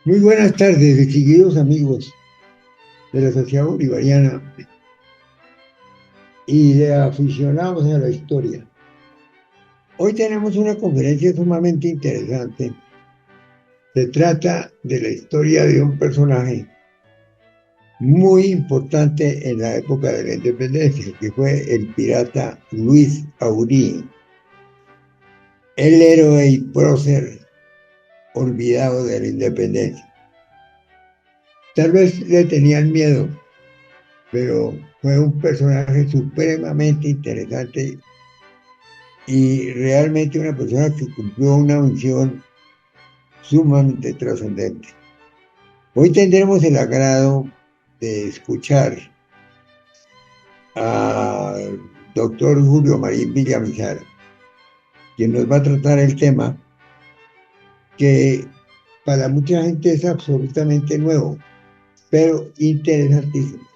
Muy buenas tardes, distinguidos amigos de la Sociedad Bolivariana y de aficionados a la historia. Hoy tenemos una conferencia sumamente interesante. Se trata de la historia de un personaje muy importante en la época de la independencia, que fue el pirata Luis Aurí, el héroe y prócer olvidado de la independencia. Tal vez le tenían miedo, pero fue un personaje supremamente interesante y realmente una persona que cumplió una misión sumamente trascendente. Hoy tendremos el agrado de escuchar al doctor Julio Marín Villamizar, quien nos va a tratar el tema que para mucha gente es absolutamente nuevo, pero interesantísimo.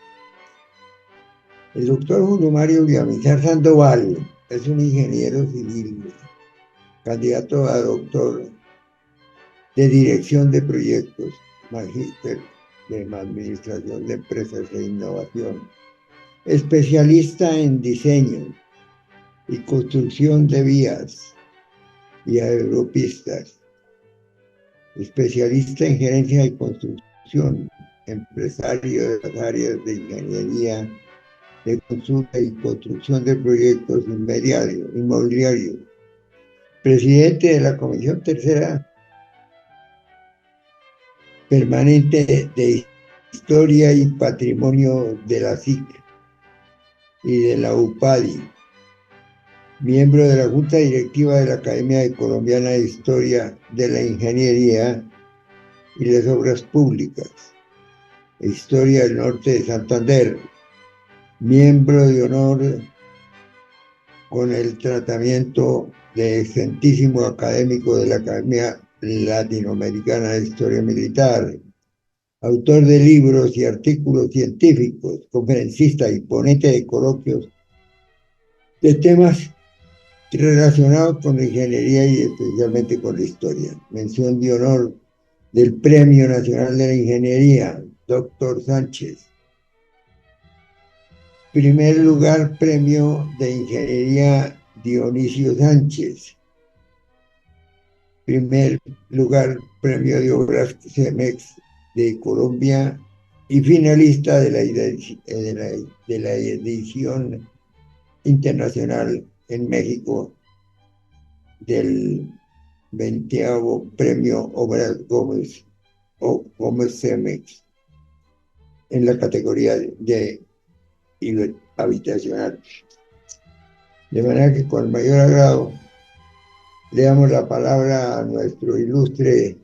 El doctor Julio Mario Villamizar Sandoval es un ingeniero civil, candidato a doctor de dirección de proyectos, magíster de administración de empresas e innovación, especialista en diseño y construcción de vías y aeropistas, especialista en gerencia y construcción, empresario de las áreas de ingeniería, de consulta y construcción de proyectos inmobiliarios, presidente de la Comisión Tercera Permanente de Historia y Patrimonio de la SIC y de la UPADI, miembro de la Junta Directiva de la Academia Colombiana de Historia de la Ingeniería y las Obras Públicas, e Historia del Norte de Santander, miembro de honor con el tratamiento de excelentísimo académico de la Academia Latinoamericana de Historia Militar, autor de libros y artículos científicos, conferencista y ponente de coloquios de temas relacionados con la ingeniería y especialmente con la historia. Mención de honor del Premio Nacional de la Ingeniería, Doctor Sánchez. Primer lugar, Premio de Ingeniería Dionisio Sánchez. Primer lugar, Premio de Obras CEMEX de Colombia y finalista de la edición internacional en México del 20º Premio Obras Gómez CEMEX en la categoría de habitacional. De manera que con mayor agrado le damos la palabra a nuestro ilustre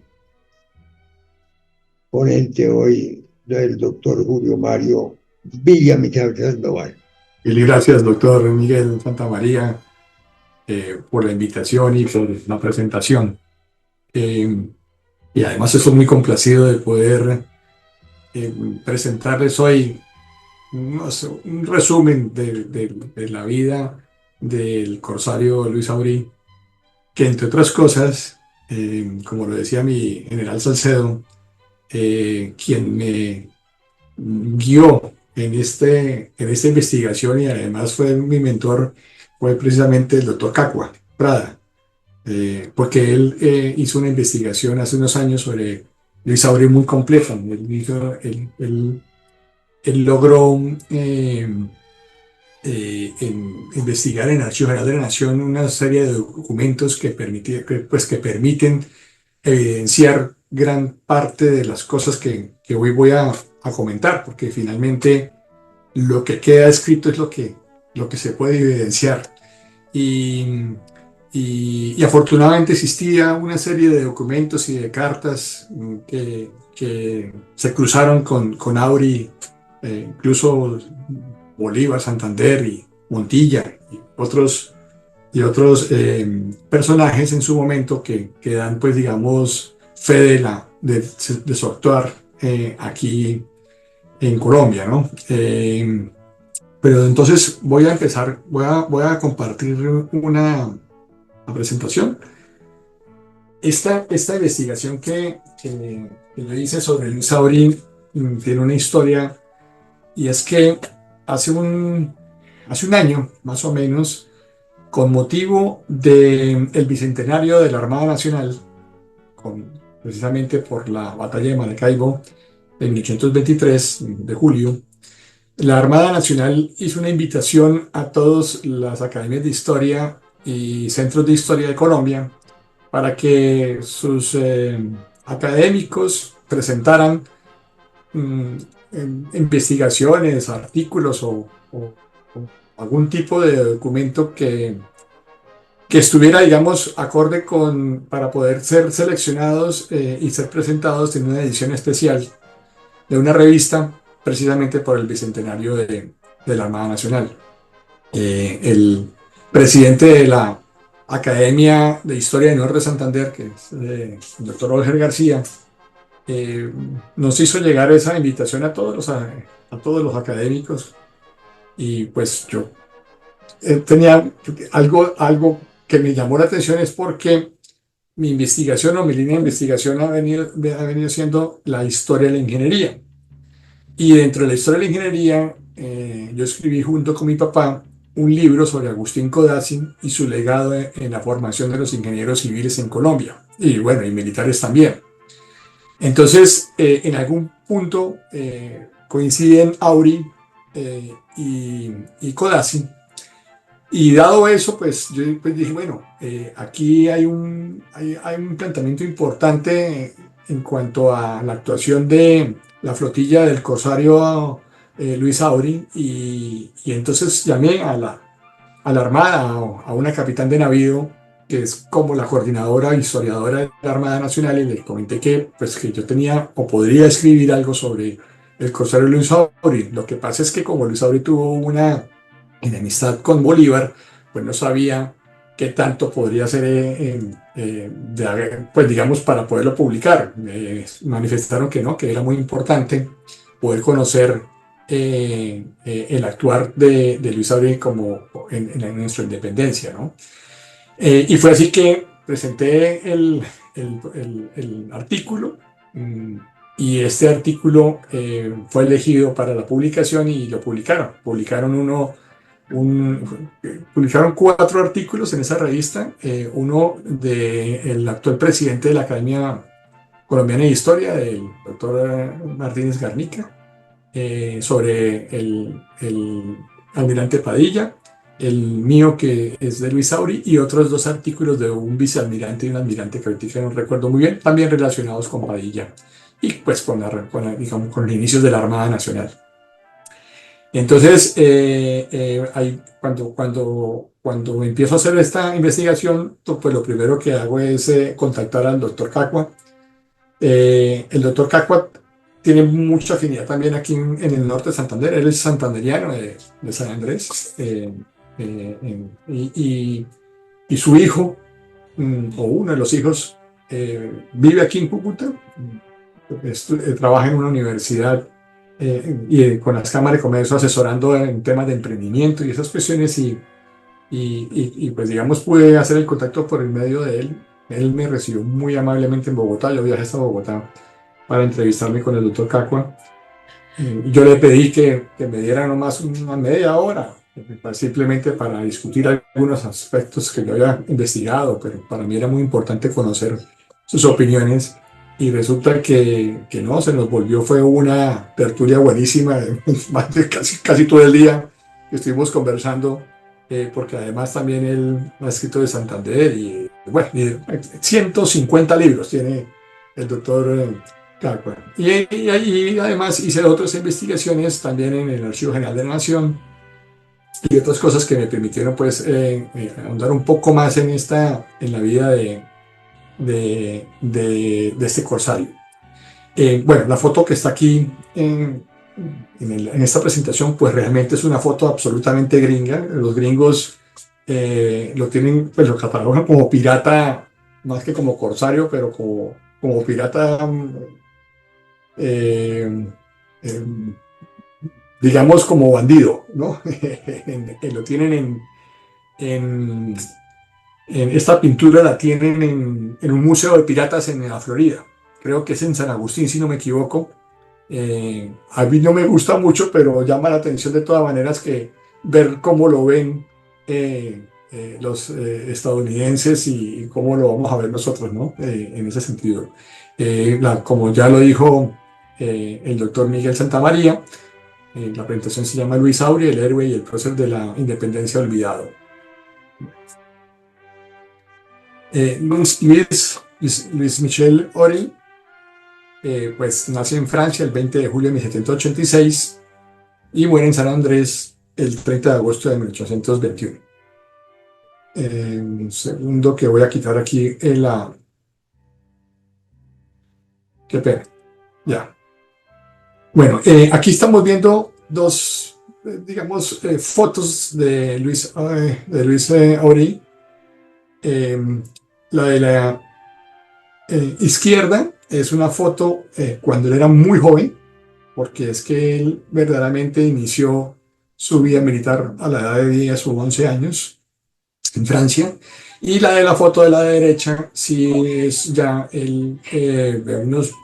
ponente hoy, del doctor Julio Mario Villamizar Sandoval. Y gracias, doctor Miguel Santamaría, por la invitación y por la presentación. Y además estoy muy complacido de poder eh, presentarles hoy un resumen de la vida del corsario Luis Aurí, que entre otras cosas, como lo decía mi general Salcedo, quien me guió en esta investigación y además fue mi mentor, fue precisamente el doctor Cacua Prada, porque él hizo una investigación hace unos años sobre Luis Abreu muy compleja. Él logró investigar en el Archivo General de la Nación una serie de documentos que permiten evidenciar gran parte de las cosas que hoy voy a comentar, porque finalmente lo que queda escrito es lo que se puede evidenciar. Y, y afortunadamente existía una serie de documentos y de cartas que se cruzaron con Auri, incluso Bolívar, Santander y Montilla y otros personajes en su momento que dan, pues, digamos, fe de su actuar aquí en Colombia, ¿no? Pero entonces voy a empezar, voy a compartir una presentación. Esta investigación que yo hice sobre Luis Saurí tiene una historia, y es que hace hace un año, más o menos, con motivo del bicentenario de la Armada Nacional, precisamente por la batalla de Maracaibo en 1823 de julio, la Armada Nacional hizo una invitación a todas las academias de historia y centros de historia de Colombia para que sus académicos presentaran mm, investigaciones, artículos o algún tipo de documento que estuviera, digamos, acorde para poder ser seleccionados y ser presentados en una edición especial de una revista precisamente por el bicentenario de la Armada Nacional. El presidente de la Academia de Historia de Norte de Santander, que es el doctor Olger García, nos hizo llegar esa invitación a a todos los académicos, y pues yo tenía algo que me llamó la atención, es porque mi investigación o mi línea de investigación ha venido siendo la historia de la ingeniería. Y dentro de la historia de la ingeniería, yo escribí junto con mi papá un libro sobre Agustín Codazzi y su legado en la formación de los ingenieros civiles en Colombia, y bueno, y militares también. Entonces, en algún punto coinciden Auri y Codazzi, y dado eso, pues yo pues dije, bueno, aquí hay un planteamiento importante en cuanto a la actuación de la flotilla del corsario Luis Auri, y entonces llamé a la Armada, a una capitán de navío, que es como la coordinadora historiadora de la Armada Nacional, y le comenté pues, que yo tenía o podría escribir algo sobre el corsario Luis Auri. Lo que pasa es que como Luis Auri tuvo una enemistad con Bolívar, pues no sabía qué tanto podría ser, pues digamos, para poderlo publicar. Manifestaron que no, que era muy importante poder conocer el actuar de Luis Abreu como en nuestra independencia, ¿no? Y fue así que presenté el artículo, mm, y este artículo fue elegido para la publicación y lo publicaron. Publicaron 4 artículos en esa revista, uno del actual presidente de la Academia Colombiana de Historia, el doctor Martínez Garnica, sobre el almirante Padilla, el mío que es de Luis Auri, y otros 2 artículos de un vicealmirante y un almirante que ahorita no recuerdo muy bien, también relacionados con Padilla y pues digamos, con los inicios de la Armada Nacional. Entonces, cuando empiezo a hacer esta investigación, pues lo primero que hago es contactar al doctor Cacua. El doctor Cacua tiene mucha afinidad también aquí en el norte de Santander. Él es santanderiano de San Andrés, y su hijo, o uno de los hijos, vive aquí en Cúcuta. Trabaja en una universidad, y con las cámaras de comercio asesorando en temas de emprendimiento y esas cuestiones, y pues digamos pude hacer el contacto por el medio de él. Él me recibió muy amablemente en Bogotá. Yo viajé hasta Bogotá para entrevistarme con el doctor Cacua. Yo le pedí que me diera nomás una media hora, simplemente para discutir algunos aspectos que yo había investigado, pero para mí era muy importante conocer sus opiniones. Y resulta que no, se nos volvió, fue una tertulia buenísima, más de casi todo el día que estuvimos conversando, porque además también él ha escrito de Santander, y bueno, 150 libros tiene el doctor Cacua. Y además hice otras investigaciones también en el Archivo General de la Nación y otras cosas que me permitieron pues ahondar un poco más en la vida de este corsario. Bueno, la foto que está aquí en esta presentación, pues realmente es una foto absolutamente gringa. Los gringos lo tienen, pues lo catalogan como pirata, más que como corsario, pero como pirata, eh, eh, digamos como bandido, ¿no? Lo tienen en esta pintura la tienen en un museo de piratas en la Florida. creo que es en San Agustín, si no me equivoco. A mí no me gusta mucho, pero llama la atención de todas maneras que ver cómo lo ven los estadounidenses y cómo lo vamos a ver nosotros, ¿no? En ese sentido. Como ya lo dijo el doctor Miguel Santamaría, la presentación se llama Luis Auri, el héroe y el prócer de la independencia olvidado. Luis Michel Ory, pues nace en Francia el 20 de julio de 1786 y muere en San Andrés el 30 de agosto de 1821. Un segundo que voy a quitar aquí en la... Qué pena. Ya. Bueno, aquí estamos viendo dos, digamos, fotos de Luis Ory. La de la izquierda es una foto cuando él era muy joven, porque es que él verdaderamente inició su vida militar a la edad de 10 o 11 años en Francia. Y la de la foto de la derecha sí es ya él,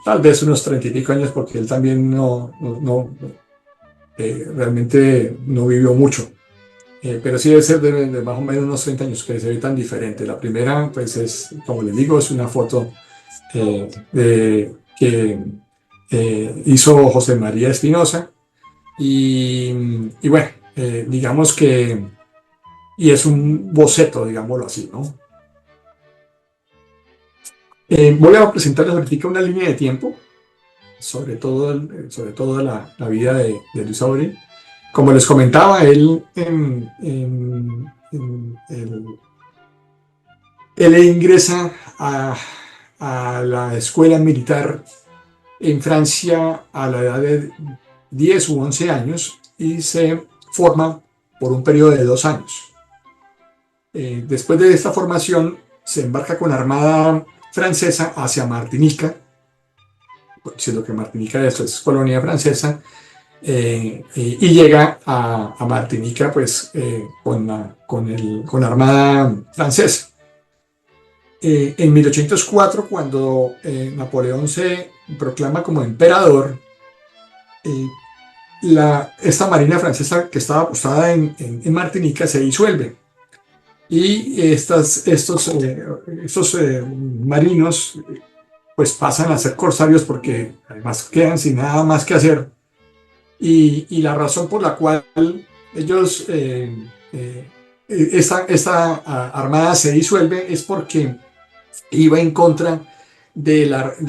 tal vez unos 30 y pico años, porque él también realmente no vivió mucho. Pero sí debe ser de más o menos unos 30 años, que se ve tan diferente. La primera, pues es, como les digo, es una foto que hizo José María Espinosa. Y bueno, digamos que, y es un boceto, digámoslo así, ¿no? Voy a presentarles ahorita una línea de tiempo sobre todo la vida de Luis Abril. Como les comentaba, él ingresa a la escuela militar en Francia a la edad de 10 u 11 años y se forma por un periodo de 2 años. Después de esta formación se embarca con la Armada francesa hacia Martinica, siendo que Martinica es colonia francesa, y llega a Martinica pues con la Armada francesa. En 1804, cuando Napoleón se proclama como emperador, esta marina francesa que estaba apostada en Martinica se disuelve. Y estos marinos pues pasan a ser corsarios porque además quedan sin nada más que hacer. Y la razón por la cual ellos, esta armada se disuelve es porque iba en contra de las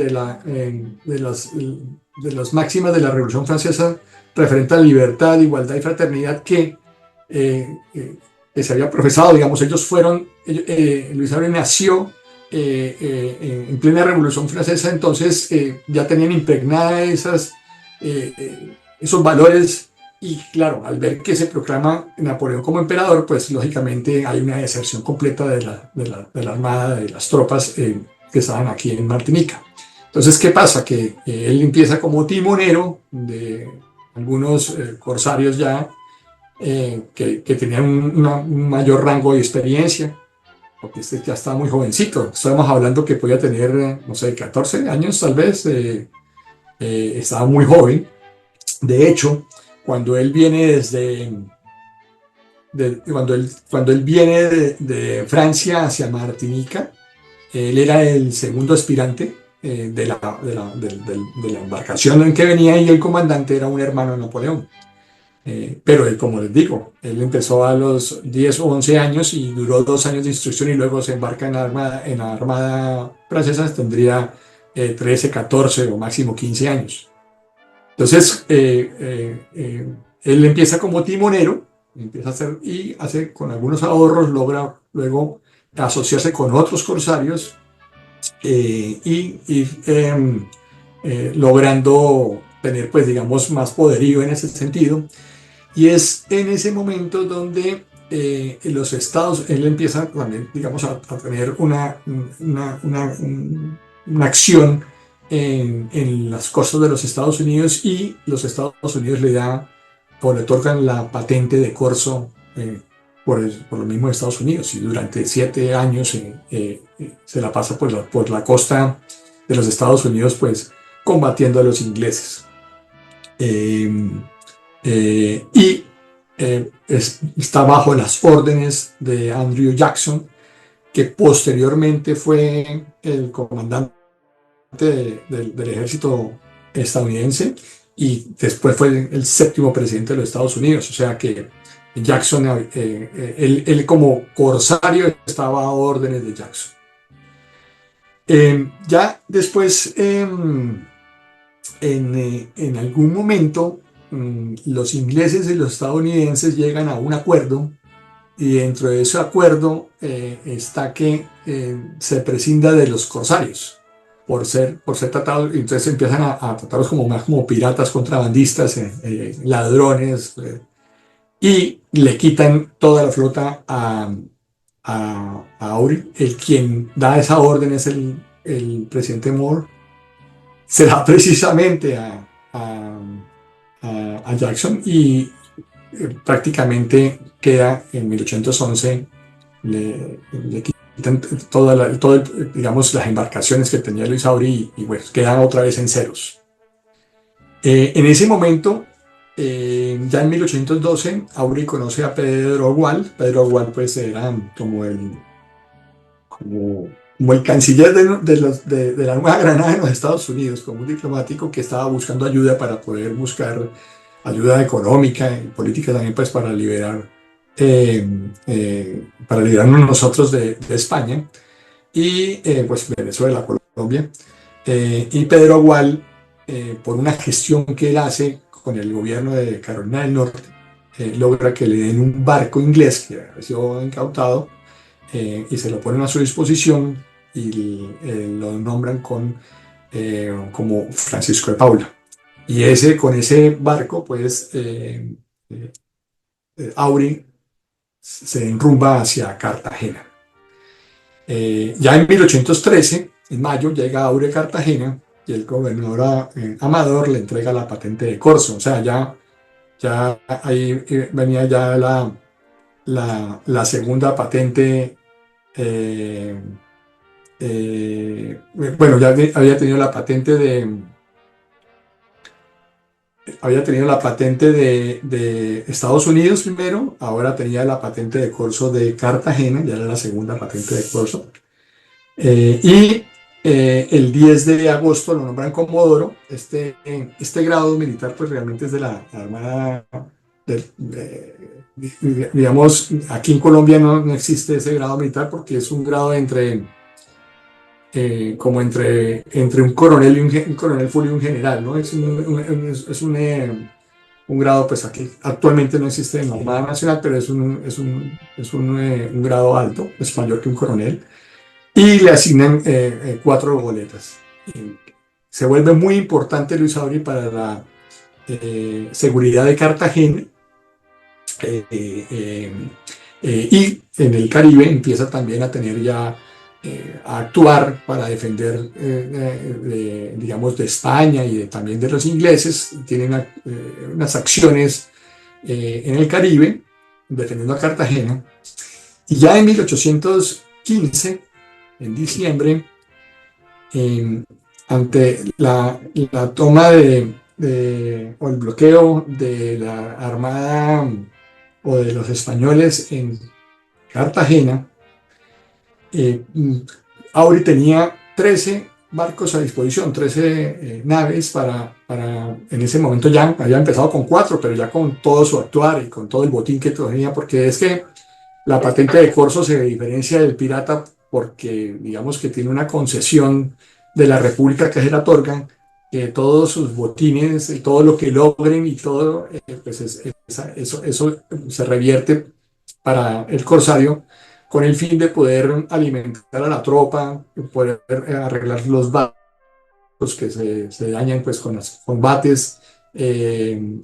máximas de la Revolución Francesa referente a libertad, igualdad y fraternidad que se había profesado. Digamos, Luis Abril nació en plena Revolución Francesa, entonces ya tenían impregnadas esos valores. Y claro, al ver que se proclama Napoleón como emperador, pues lógicamente hay una deserción completa de la armada, de las tropas que estaban aquí en Martinica. Entonces, ¿qué pasa? Que él empieza como timonero de algunos corsarios ya que tenían un mayor rango de experiencia, porque este ya estaba muy jovencito. Estamos hablando que podía tener, no sé, 14 años tal vez, estaba muy joven. De hecho, cuando él viene cuando él viene de Francia hacia Martinica, él era el segundo aspirante de la embarcación en que venía, y el comandante era un hermano de Napoleón. Pero él, como les digo, él empezó a los 10 o 11 años y duró 2 años de instrucción, y luego se embarca en la armada francesa. Tendría 13, 14 o máximo 15 años. Entonces, él empieza como timonero, empieza a hacer, y hace con algunos ahorros, logra luego asociarse con otros corsarios logrando tener, pues digamos, más poderío en ese sentido. Y es en ese momento donde los estados, él empieza también, digamos, a tener una acción en las costas de los Estados Unidos, y los Estados Unidos le otorgan la patente de corso por los mismos Estados Unidos, y durante 7 años se la pasa por la costa de los Estados Unidos, pues combatiendo a los ingleses. Eh, y está bajo las órdenes de Andrew Jackson, que posteriormente fue el comandante del ejército estadounidense y después fue el séptimo presidente de los Estados Unidos. O sea que Jackson, él como corsario estaba a órdenes de Jackson. Ya después, en algún momento, los ingleses y los estadounidenses llegan a un acuerdo, y dentro de ese acuerdo está que se prescinda de los corsarios por ser tratados, y entonces empiezan a tratarlos como más como piratas, contrabandistas, ladrones, y le quitan toda la flota a Aubrey. El quien da esa orden es el presidente Moore. Se da precisamente a Jackson, y prácticamente queda en 1811, le quitan digamos, las embarcaciones que tenía Luis Aubrey, y bueno, quedan otra vez en ceros. En ese momento, ya en 1812, Aubrey conoce a Pedro Agual. Pedro Agual pues era como el canciller de la Nueva Granada en los Estados Unidos, como un diplomático que estaba buscando ayuda para poder buscar ayuda económica y política también, pues para liberarnos nosotros de España, y pues Venezuela, Colombia. Y Pedro Agual, por una gestión que él hace con el gobierno de Carolina del Norte, logra que le den un barco inglés que había sido incautado, y se lo ponen a su disposición, y lo nombran como Francisco de Paula. Y con ese barco, pues, Aubrey se enrumba hacia Cartagena. Ya en 1813, en mayo, llega Aubrey a Cartagena, y el gobernador Amador le entrega la patente de corso. O sea, ya ahí venía ya la segunda patente. Bueno, ya había tenido la patente de Estados Unidos primero, ahora tenía la patente de corso de Cartagena, ya era la segunda patente de corso. Y el 10 de agosto lo nombran comodoro. Este grado militar pues realmente es de la Armada, digamos, aquí en Colombia no existe ese grado militar, porque es un grado como entre un coronel y un coronel full y un general, ¿no? Un grado, pues aquí actualmente no existe en la Armada Nacional, pero es un grado alto, es mayor que un coronel, y le asignan 4 goletas. Se vuelve muy importante Luis Aubrey para la seguridad de Cartagena, y en el Caribe empieza también a tener ya a actuar para defender, digamos, de España y también de los ingleses. Tienen unas acciones en el Caribe, defendiendo a Cartagena. Y ya en 1815, en diciembre, ante la toma o el bloqueo de la Armada o de los españoles en Cartagena, Aubrey tenía 13 barcos a disposición, 13 naves en ese momento. Ya había empezado con 4, pero ya con todo su actuar y con todo el botín que tenía, porque es que la patente de corso se diferencia del pirata porque, digamos, que tiene una concesión de la República que se le otorgan, que todos sus botines y todo lo que logren y todo, pues eso se revierte para el corsario, con el fin de poder alimentar a la tropa, poder arreglar los barcos que se dañan pues con los combates, en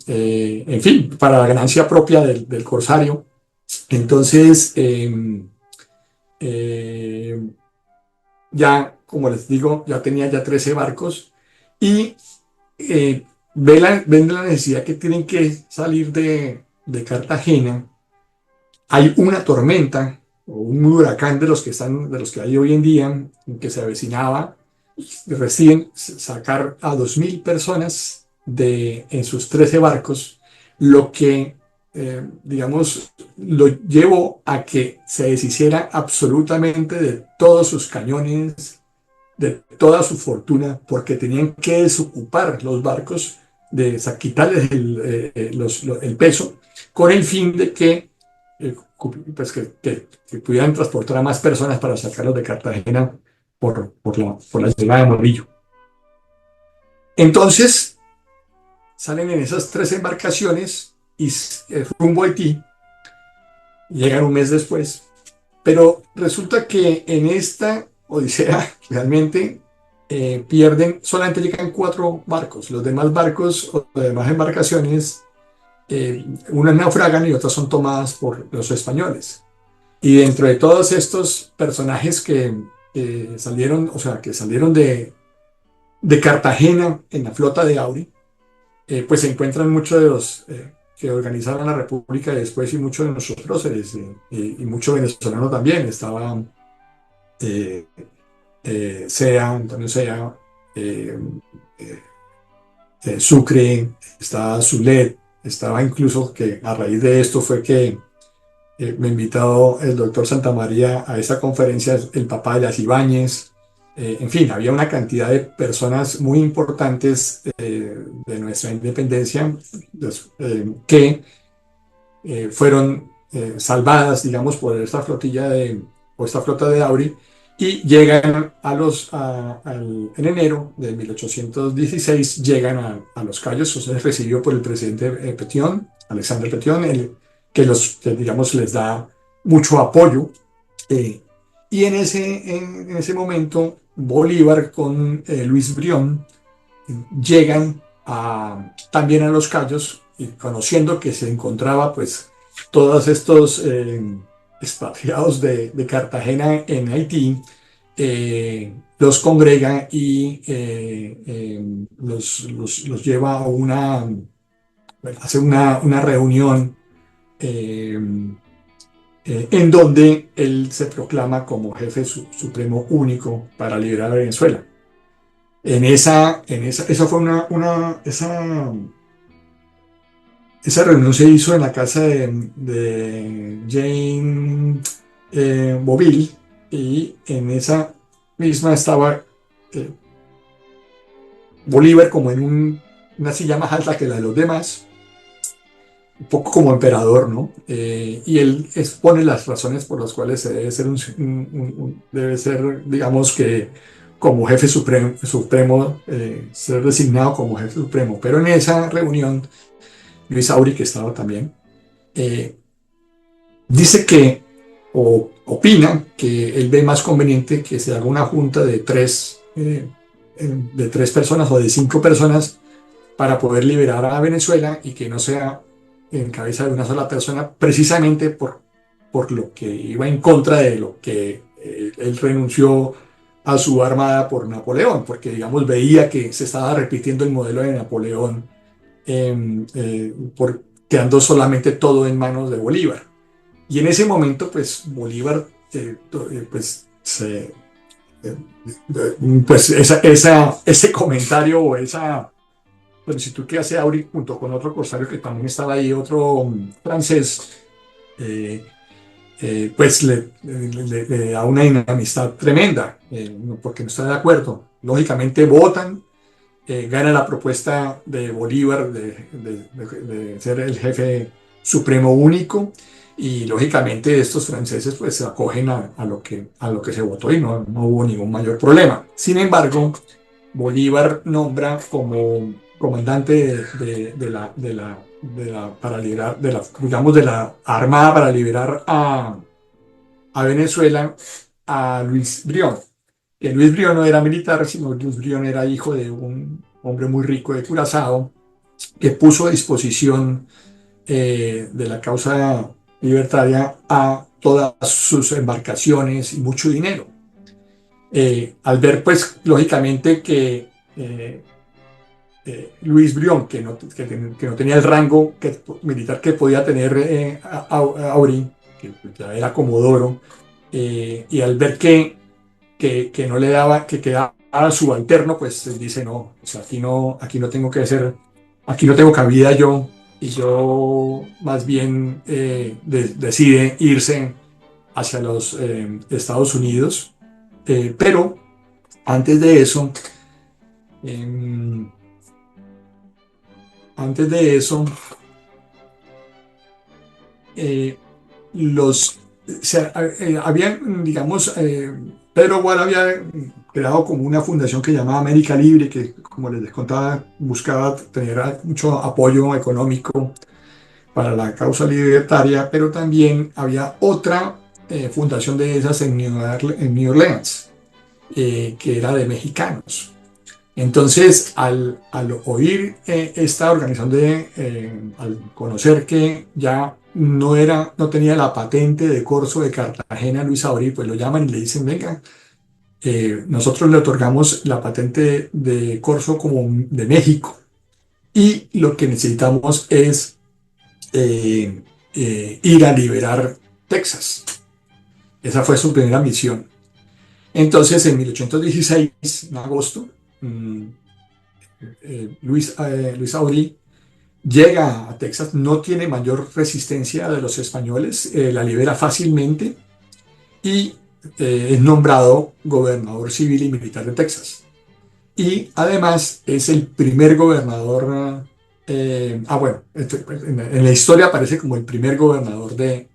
fin, para la ganancia propia del corsario. Entonces, ya, como les digo, ya tenía ya 13 barcos, y ven la necesidad que tienen que salir de Cartagena. Hay una tormenta o un huracán de los que hay hoy en día, que se avecinaba, deciden sacar a 2.000 personas en sus 13 barcos, lo que, digamos, lo llevó a que se deshiciera absolutamente de todos sus cañones, de toda su fortuna, porque tenían que desocupar los barcos, quitarles el peso, con el fin de pues que pudieran transportar a más personas para sacarlos de Cartagena por la llegada de Morillo. Entonces salen en esas 3 embarcaciones y rumbo a Haití, llegan un mes después, pero resulta que en esta odisea realmente solamente llegan 4 barcos. Los demás barcos o las demás embarcaciones, unas naufragan y otras son tomadas por los españoles. Y dentro de todos estos personajes que salieron, o sea, que salieron de Cartagena en la flota de Auri, pues se encuentran muchos de los que organizaron la República después y muchos de nuestros próceres, y muchos venezolanos también. Estaba eh, Antonio Sea, eh, Sucre, estaba Zulet, estaba incluso que a raíz de esto fue que me ha invitado el doctor Santamaría a esa conferencia, el papá de las Ibáñez. En fin, había una cantidad de personas muy importantes de nuestra independencia que fueron salvadas, digamos, por esta flotilla o esta flota de Auri, y llegan en enero de 1816, llegan a Los Cayos. O sea, es recibido por el presidente Petion, Alexander Petion, que digamos, les da mucho apoyo. Y en ese momento, Bolívar con Luis Brión llegan también a Los Cayos, y conociendo que se encontraba pues todos estos expatriados de Cartagena en Haití, los congrega y los lleva hace una reunión eh, en donde él se proclama como jefe supremo único para liberar a Venezuela. Esa fue esa reunión se hizo en la casa de Jane Boville, y en esa misma estaba eh, Bolívar como en una silla más alta que la de los demás, un poco como emperador, ¿no? Y él expone las razones por las cuales se debe ser, debe ser, digamos que como jefe supremo, ser designado como jefe supremo. Pero en esa reunión, Luis Auri, que estaba también, eh, dice o opina que él ve más conveniente que se haga una junta de tres personas o de 5 personas para poder liberar a Venezuela, y que no sea en cabeza de una sola persona, precisamente por lo que iba en contra de lo que él renunció a su armada por Napoleón, porque digamos veía que se estaba repitiendo el modelo de Napoleón, quedando solamente todo en manos de Bolívar. Y en ese momento, pues Bolívar, pues, pues ese comentario o esa solicitud que hace Auri junto con otro corsario que también estaba ahí, otro francés, eh, pues le da una enemistad tremenda, porque no está de acuerdo. Lógicamente votan, gana la propuesta de Bolívar de ser el jefe supremo único, y lógicamente estos franceses pues se acogen a lo que se votó, y no hubo ningún mayor problema. Sin embargo, Bolívar nombra como comandante para liberar, digamos, de la armada para liberar a Venezuela, a Luis Brión. Que Luis Brión no era militar, sino Luis Brión era hijo de un hombre muy rico de Curazao, que puso a disposición de la causa libertaria a todas sus embarcaciones y mucho dinero. Al ver, pues, lógicamente que Luis Brión, que no tenía el rango militar que podía tener Auri, que ya era comodoro, y al ver que no le daba, que quedaba subalterno, pues él dice, no, o sea, aquí no tengo que ser, aquí no tengo cabida yo, y yo más bien decide irse hacia los Estados Unidos. Pero antes de eso, em, antes de eso, eh, los, habían, digamos, Pedro Gual había creado como una fundación que llamaba América Libre, que, como les contaba, buscaba tener mucho apoyo económico para la causa libertaria, pero también había otra fundación de esas en New Orleans, que era de mexicanos. Entonces, al oír esta organización al conocer que ya no tenía la patente de corso de Cartagena, Luis Abril, pues lo llaman y le dicen, venga, nosotros le otorgamos la patente de corso como de México y lo que necesitamos es ir a liberar Texas. Esa fue su primera misión. Entonces, en 1816, en agosto, Luis Aubry llega a Texas, no tiene mayor resistencia de los españoles, la libera fácilmente y es nombrado gobernador civil y militar de Texas. Y además es el primer gobernador, bueno, en la historia aparece como el primer gobernador de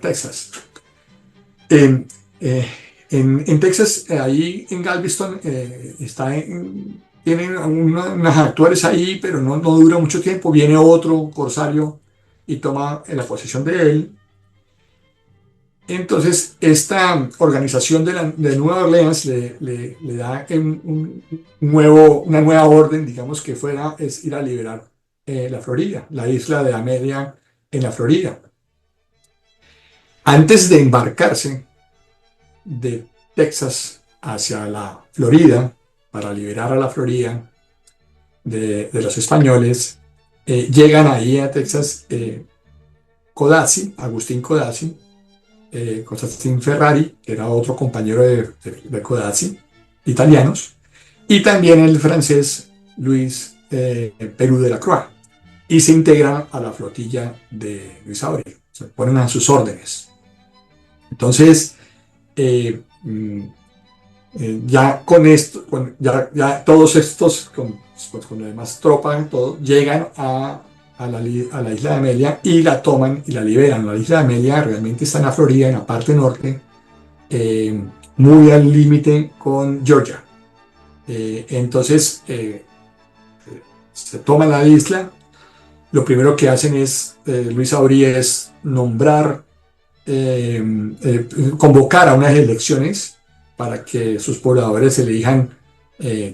Texas. En, eh, en Texas, ahí en Galveston, tienen unas actuales ahí, pero no dura mucho tiempo. Viene otro corsario y toma la posesión de él. Entonces, esta organización de Nueva Orleans le da una nueva orden, digamos que es ir a liberar la Florida, la isla de Amelia en la Florida. Antes de embarcarse de Texas hacia la Florida, para liberar a la Florida de los españoles, llegan ahí a Texas Agustín Codazzi, Constantin Ferrari, que era otro compañero de Codazzi, italianos, y también el francés Luis Perú de la Croix, y se integran a la flotilla de Luis Abril, se ponen a sus órdenes. Entonces, ya con esto, ya todos estos, con la demás tropa, todo, llegan a la isla de Amelia y la toman y la liberan. La isla de Amelia realmente está en la Florida, en la parte norte, muy al límite con Georgia. Entonces, se toman la isla. Lo primero que hacen Luis Aubry es convocar a unas elecciones para que sus pobladores elijan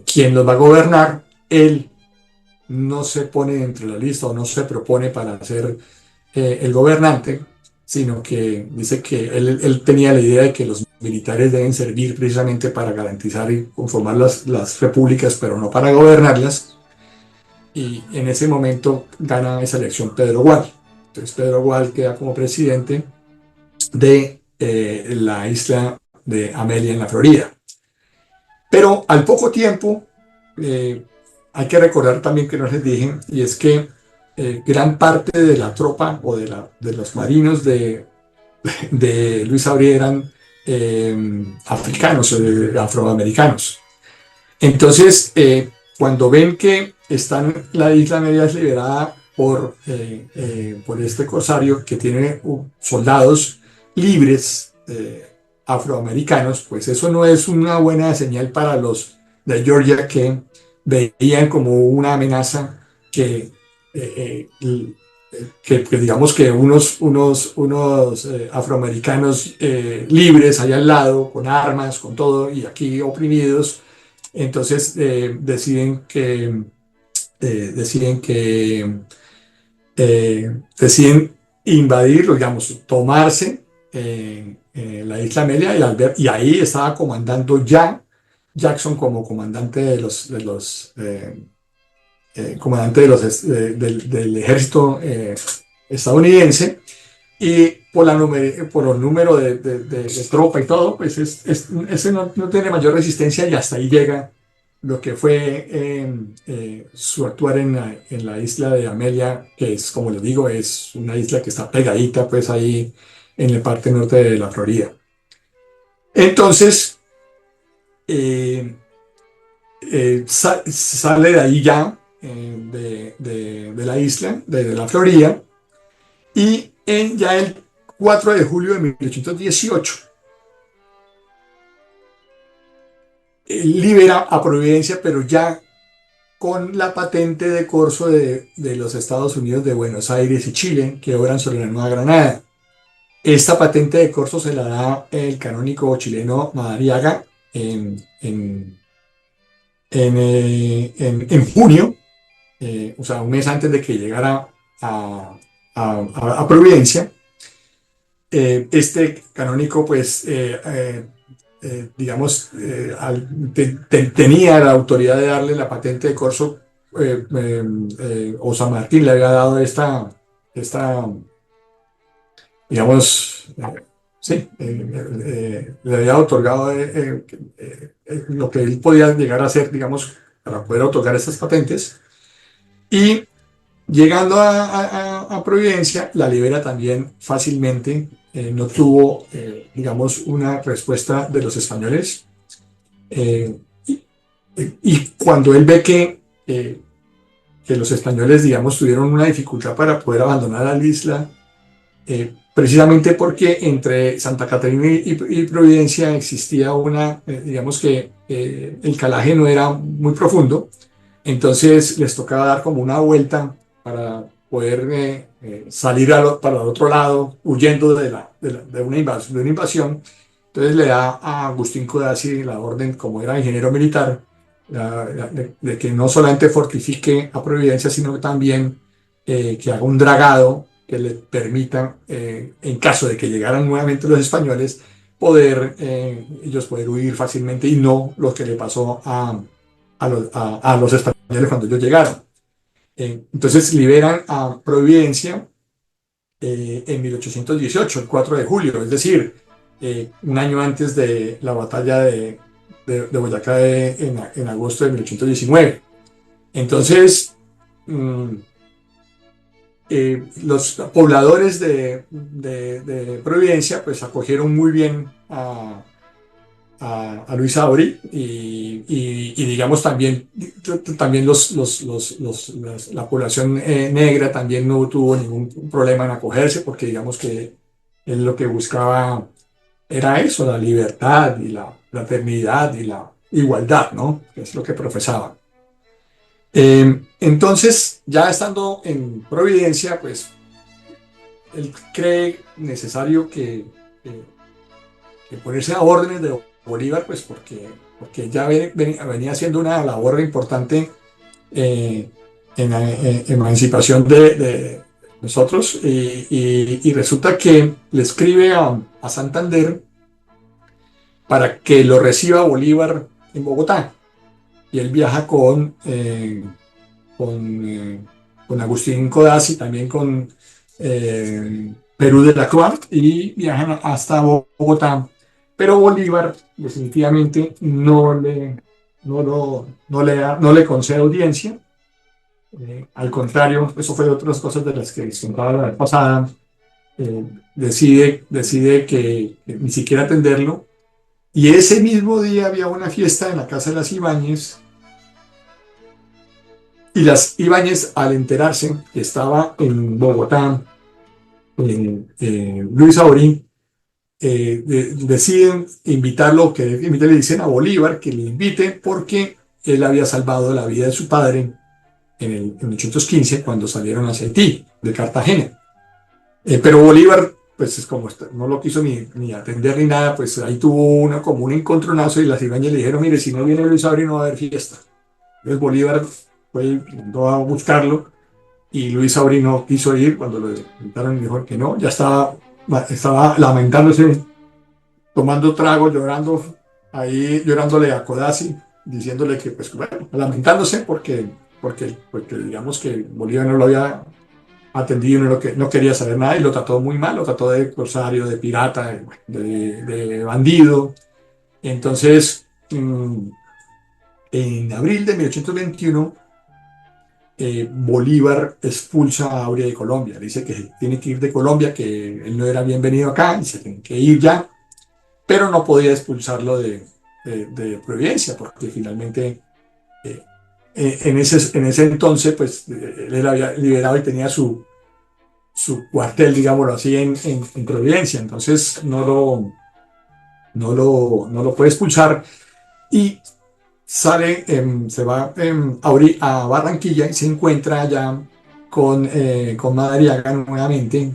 quién los va a gobernar. Él no se pone entre la lista o no se propone para ser el gobernante, sino que dice que él tenía la idea de que los militares deben servir precisamente para garantizar y conformar las repúblicas, pero no para gobernarlas. Y en ese momento gana esa elección Pedro Gual. Entonces Pedro Gual queda como presidente de la isla de Amelia en la Florida. Pero al poco tiempo, hay que recordar también que no les dije, y es que gran parte de la tropa o de los marinos de Luis Abril eran africanos, afroamericanos. Entonces, cuando ven que la isla media es liberada por este corsario que tiene soldados libres afroamericanos, pues eso no es una buena señal para los de Georgia, que veían como una amenaza que digamos que unos afroamericanos libres allá al lado, con armas, con todo, y aquí oprimidos. Entonces deciden invadir, digamos, tomarse la isla Amelia, y ahí estaba comandando ya Jackson como comandante comandante del ejército estadounidense, y por el número de tropa y todo, pues ese no tiene mayor resistencia y hasta ahí llega lo que fue su actuar en la isla de Amelia, que es, como les digo, es una isla que está pegadita, pues ahí en la parte norte de la Florida. Entonces, eh, sale de ahí ya, de la isla, de la Florida, y ya el 4 de julio de 1818 libera a Providencia, pero ya con la patente de corso de los Estados Unidos de Buenos Aires y Chile, que obran sobre la Nueva Granada. Esta patente de corso se la da el canónigo chileno Madariaga en junio, o sea, un mes antes de que llegara a Providencia. Este canónico, pues, digamos, tenía la autoridad de darle la patente de corso, o San Martín le había dado esta digamos, sí, le había otorgado lo que él podía llegar a hacer, digamos, para poder otorgar estas patentes. Y llegando a Providencia, la libera también fácilmente. No tuvo, digamos, una respuesta de los españoles. Eh, y, y cuando él ve que los españoles, digamos, tuvieron una dificultad para poder abandonar la isla, precisamente porque entre Santa Catarina y Providencia existía digamos que el calaje no era muy profundo, entonces les tocaba dar como una vuelta para poder salir para el otro lado, huyendo de una invasión. Entonces le da a Agustín Codazzi la orden, como era ingeniero militar, de que no solamente fortifique a Providencia, sino también que haga un dragado que le permita, en caso de que llegaran nuevamente los españoles, ellos poder huir fácilmente, y no lo que le pasó a los españoles cuando ellos llegaron. Entonces liberan a Providencia en 1818, el 4 de julio, es decir, un año antes de la batalla de Boyacá en agosto de 1819. Entonces, los pobladores de Providencia pues acogieron muy bien a Luis Abri, y digamos también la población negra también no tuvo ningún problema en acogerse, porque digamos que él lo que buscaba era eso, la libertad y la fraternidad y la igualdad, ¿no? Que es lo que profesaba. Entonces, ya estando en Providencia, pues él cree necesario que ponerse a órdenes de Bolívar, pues porque ya venía haciendo una labor importante en emancipación de nosotros, y resulta que le escribe a Santander para que lo reciba Bolívar en Bogotá, y él viaja con Agustín Codazzi, también con Perú de la Croix, y viajan hasta Bogotá. Pero Bolívar definitivamente no le concede audiencia. Al contrario, eso fue de otras cosas de las que les contaba la vez pasada. Decide que ni siquiera atenderlo. Y ese mismo día había una fiesta en la casa de las Ibáñez. Y las Ibáñez, al enterarse que estaba en Bogotá Luis Aurín, deciden invitarlo, le dicen a Bolívar que le invite, porque él había salvado la vida de su padre en 1815, cuando salieron hacia Haití, de Cartagena. Pero Bolívar, pues es como no lo quiso ni atender ni nada, pues ahí tuvo como un encontronazo, y las Ibáñez le dijeron: mire, si no viene Luis Aurín no va a haber fiesta. Entonces Bolívar mandó a buscarlo, y Luis Aurín no quiso ir. Cuando lo invitaron, dijo que no, ya estaba lamentándose, tomando trago, llorando, ahí llorándole a Codazzi, diciéndole que, pues bueno, lamentándose porque digamos que Bolívar no lo había atendido, no quería saber nada y lo trató muy mal, lo trató de corsario, de pirata, de bandido. Entonces, en abril de 1821, Bolívar expulsa a Aurea de Colombia. Le dice que tiene que ir de Colombia, que él no era bienvenido acá y se tiene que ir ya, pero no podía expulsarlo de Providencia, porque finalmente eh, en ese entonces, pues él había liberado y tenía su cuartel, digámoslo así, en Providencia. Entonces no lo puede expulsar y sale, se va a Barranquilla y se encuentra allá con Madariaga nuevamente.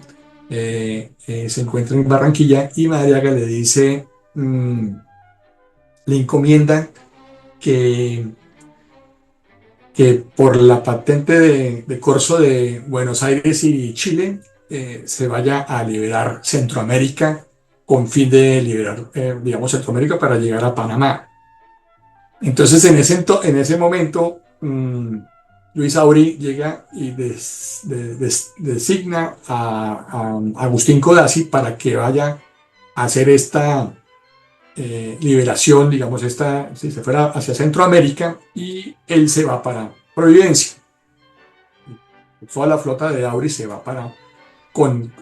Se encuentra en Barranquilla y Madariaga le dice, le encomienda que, que por la patente de corso de Buenos Aires y Chile se vaya a liberar Centroamérica con fin de liberar, digamos, Centroamérica para llegar a Panamá. Entonces, en ese momento, Luis Auri llega y designa a Agustín Codazzi para que vaya a hacer esta liberación, digamos, si se fuera hacia Centroamérica, y él se va para Providencia. Toda la flota de Auri se va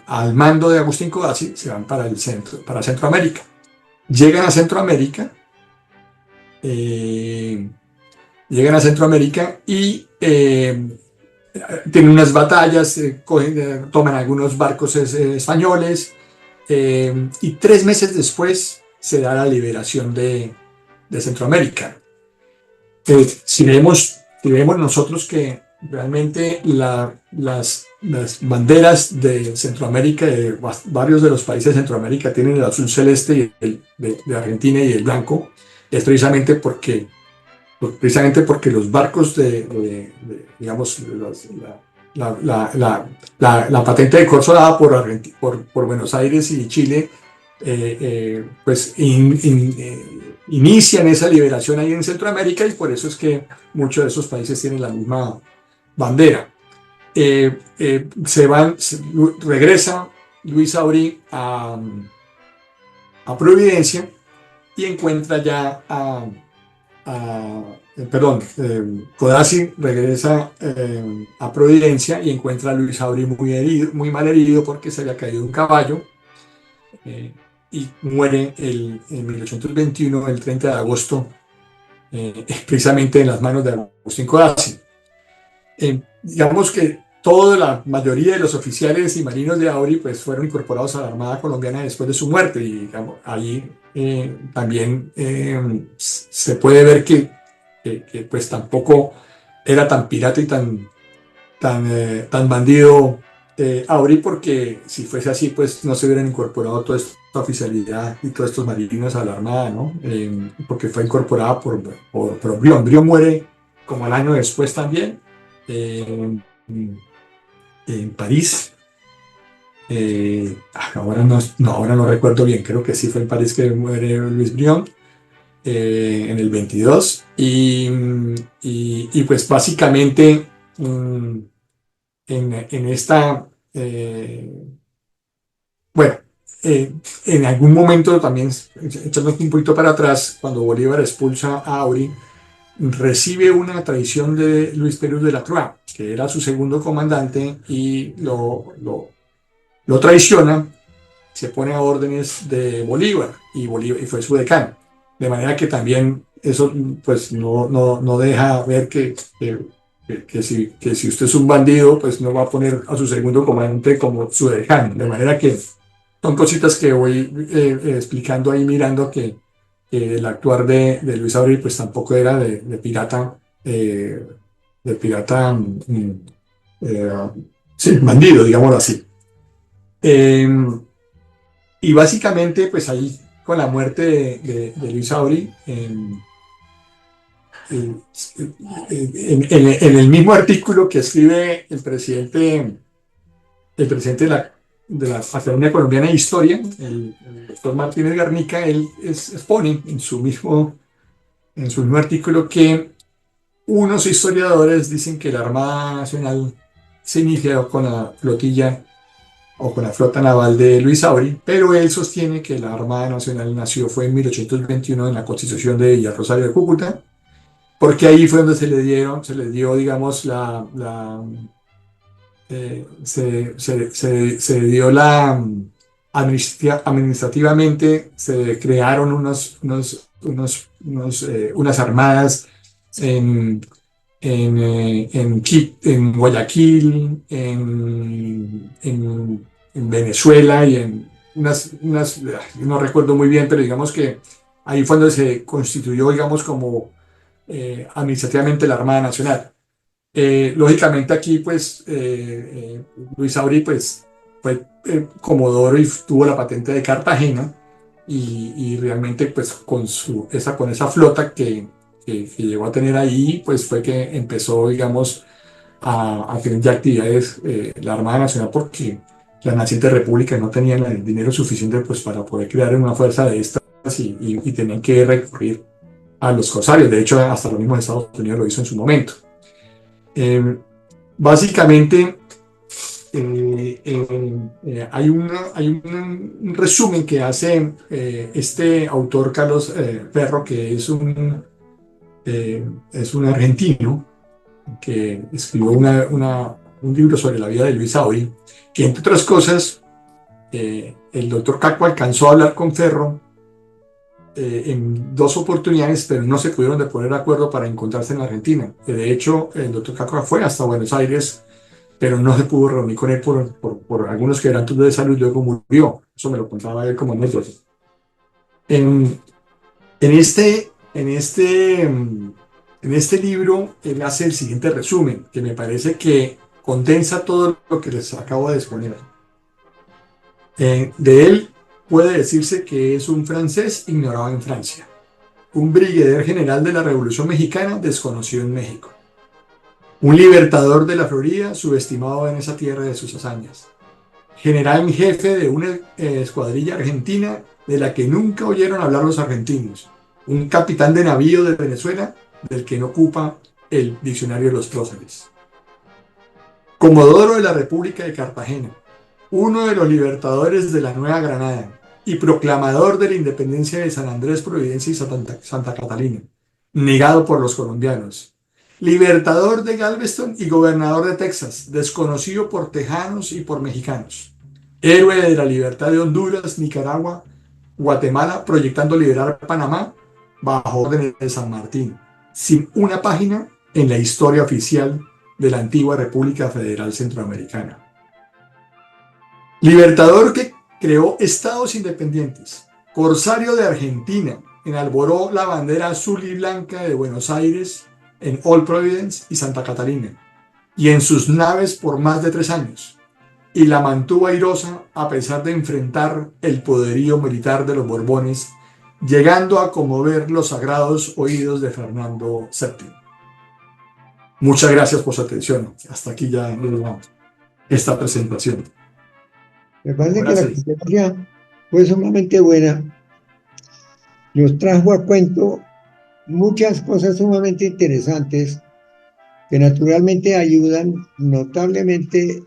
al mando de Agustín Codazzi, se van para el centro, para Centroamérica. Llegan a Centroamérica. eh, Llegan a Centroamérica y tienen unas batallas, toman algunos barcos españoles, y 3 meses después se da la liberación de Centroamérica. Si vemos nosotros que realmente las banderas de Centroamérica, de varios de los países de Centroamérica, tienen el azul celeste y de Argentina y el blanco, es precisamente porque los barcos digamos, la patente de corso dada por Buenos Aires y Chile, pues inician esa liberación ahí en Centroamérica, y por eso es que muchos de esos países tienen la misma bandera. Regresa Luis Aubry a Providencia y encuentra ya perdón, Codazzi regresa a Providencia y encuentra a Luis Aubry muy herido, muy mal herido, porque se había caído un caballo, eh, y muere en 1821, el 30 de agosto, precisamente en las manos de Agustín Codazzi. Digamos que la mayoría de los oficiales y marinos de Aubry pues fueron incorporados a la Armada Colombiana después de su muerte, y digamos, ahí también se puede ver que pues tampoco era tan pirata y tan bandido Aubry, porque si fuese así pues no se hubieran incorporado toda esta oficialidad y todos estos marinos a la Armada, ¿no? Porque fue incorporada por Brión. Brión muere como al año después también, en París. Ahora no recuerdo bien, creo que sí fue en París que muere Luis Brión, en el 22, y pues básicamente, en esta, bueno, en algún momento también, echando un poquito para atrás, cuando Bolívar expulsa a Aubry, recibe una traición de Luis Pérez de la Croix, que era su segundo comandante, y lo traiciona, se pone a órdenes de Bolívar, y fue su decano. De manera que también eso pues no deja ver que si usted es un bandido, pues no va a poner a su segundo comandante como su decano. De manera que son cositas que voy explicando ahí, mirando que el actuar de Luis Abril pues tampoco era de pirata, eh, sí, bandido, digámoslo así. Eh, y básicamente, pues ahí, con la muerte de Luis Aubry, en, en el mismo artículo que escribe el presidente de la Academia Colombiana de Historia, el doctor Martínez Garnica, él expone en su mismo artículo que unos historiadores dicen que la Armada Nacional se inició con la flotilla o con la flota naval de Luis Auri, pero él sostiene que la Armada Nacional nació fue en 1821 en la Constitución de Villarrosario de Cúcuta, porque ahí fue donde se le dio, digamos, se dio administrativamente, se crearon unas armadas en, en Guayaquil, en Venezuela y en no recuerdo muy bien, pero digamos que ahí fue donde se constituyó, digamos, como administrativamente la Armada Nacional. Lógicamente aquí, pues, Luis Auri, pues, fue comodoro y tuvo la patente de Cartagena y realmente, pues, con esa flota que llegó a tener ahí, pues, fue que empezó, digamos, a tener ya actividades la Armada Nacional porque las nacientes repúblicas no tenían el dinero suficiente, pues, para poder crear una fuerza de estas y tenían que recurrir a los corsarios. De hecho, hasta los mismos Estados Unidos lo hizo en su momento. Eh, Básicamente, hay un resumen que hace este autor Carlos Ferro, que es un argentino que escribió un libro sobre la vida de Luis Auri, que entre otras cosas, el doctor Caco alcanzó a hablar con Ferro en dos oportunidades, pero no se pudieron de poner de acuerdo para encontrarse en la Argentina. De hecho, el doctor Caco fue hasta Buenos Aires, pero no se pudo reunir con él por algunos quebrantos de salud, luego murió. Eso me lo contaba él como anécdota. En, en, este, en, este, en este libro, él hace el siguiente resumen, que me parece que condensa todo lo que les acabo de exponer. De él puede decirse que es un francés ignorado en Francia, un brigadier general de la Revolución Mexicana desconocido en México, un libertador de la Florida subestimado en esa tierra de sus hazañas, general en jefe de una escuadrilla argentina de la que nunca oyeron hablar los argentinos, un capitán de navío de Venezuela del que no ocupa el diccionario de los próceres, comodoro de la República de Cartagena, uno de los libertadores de la Nueva Granada y proclamador de la independencia de San Andrés, Providencia y Santa Catalina, negado por los colombianos, libertador de Galveston y gobernador de Texas, desconocido por tejanos y por mexicanos, héroe de la libertad de Honduras, Nicaragua, Guatemala, proyectando liberar Panamá bajo órdenes de San Martín, sin una página en la historia oficial de la antigua República Federal Centroamericana. Libertador que creó estados independientes, corsario de Argentina, enalboró la bandera azul y blanca de Buenos Aires en Old Providence y Santa Catalina, y en sus naves por más de 3 años, y la mantuvo airosa a pesar de enfrentar el poderío militar de los Borbones, llegando a conmover los sagrados oídos de Fernando VII. Muchas gracias por su atención. Hasta aquí ya esta presentación. Me parece que la conferencia fue sumamente buena. Nos trajo a cuento muchas cosas sumamente interesantes que naturalmente ayudan notablemente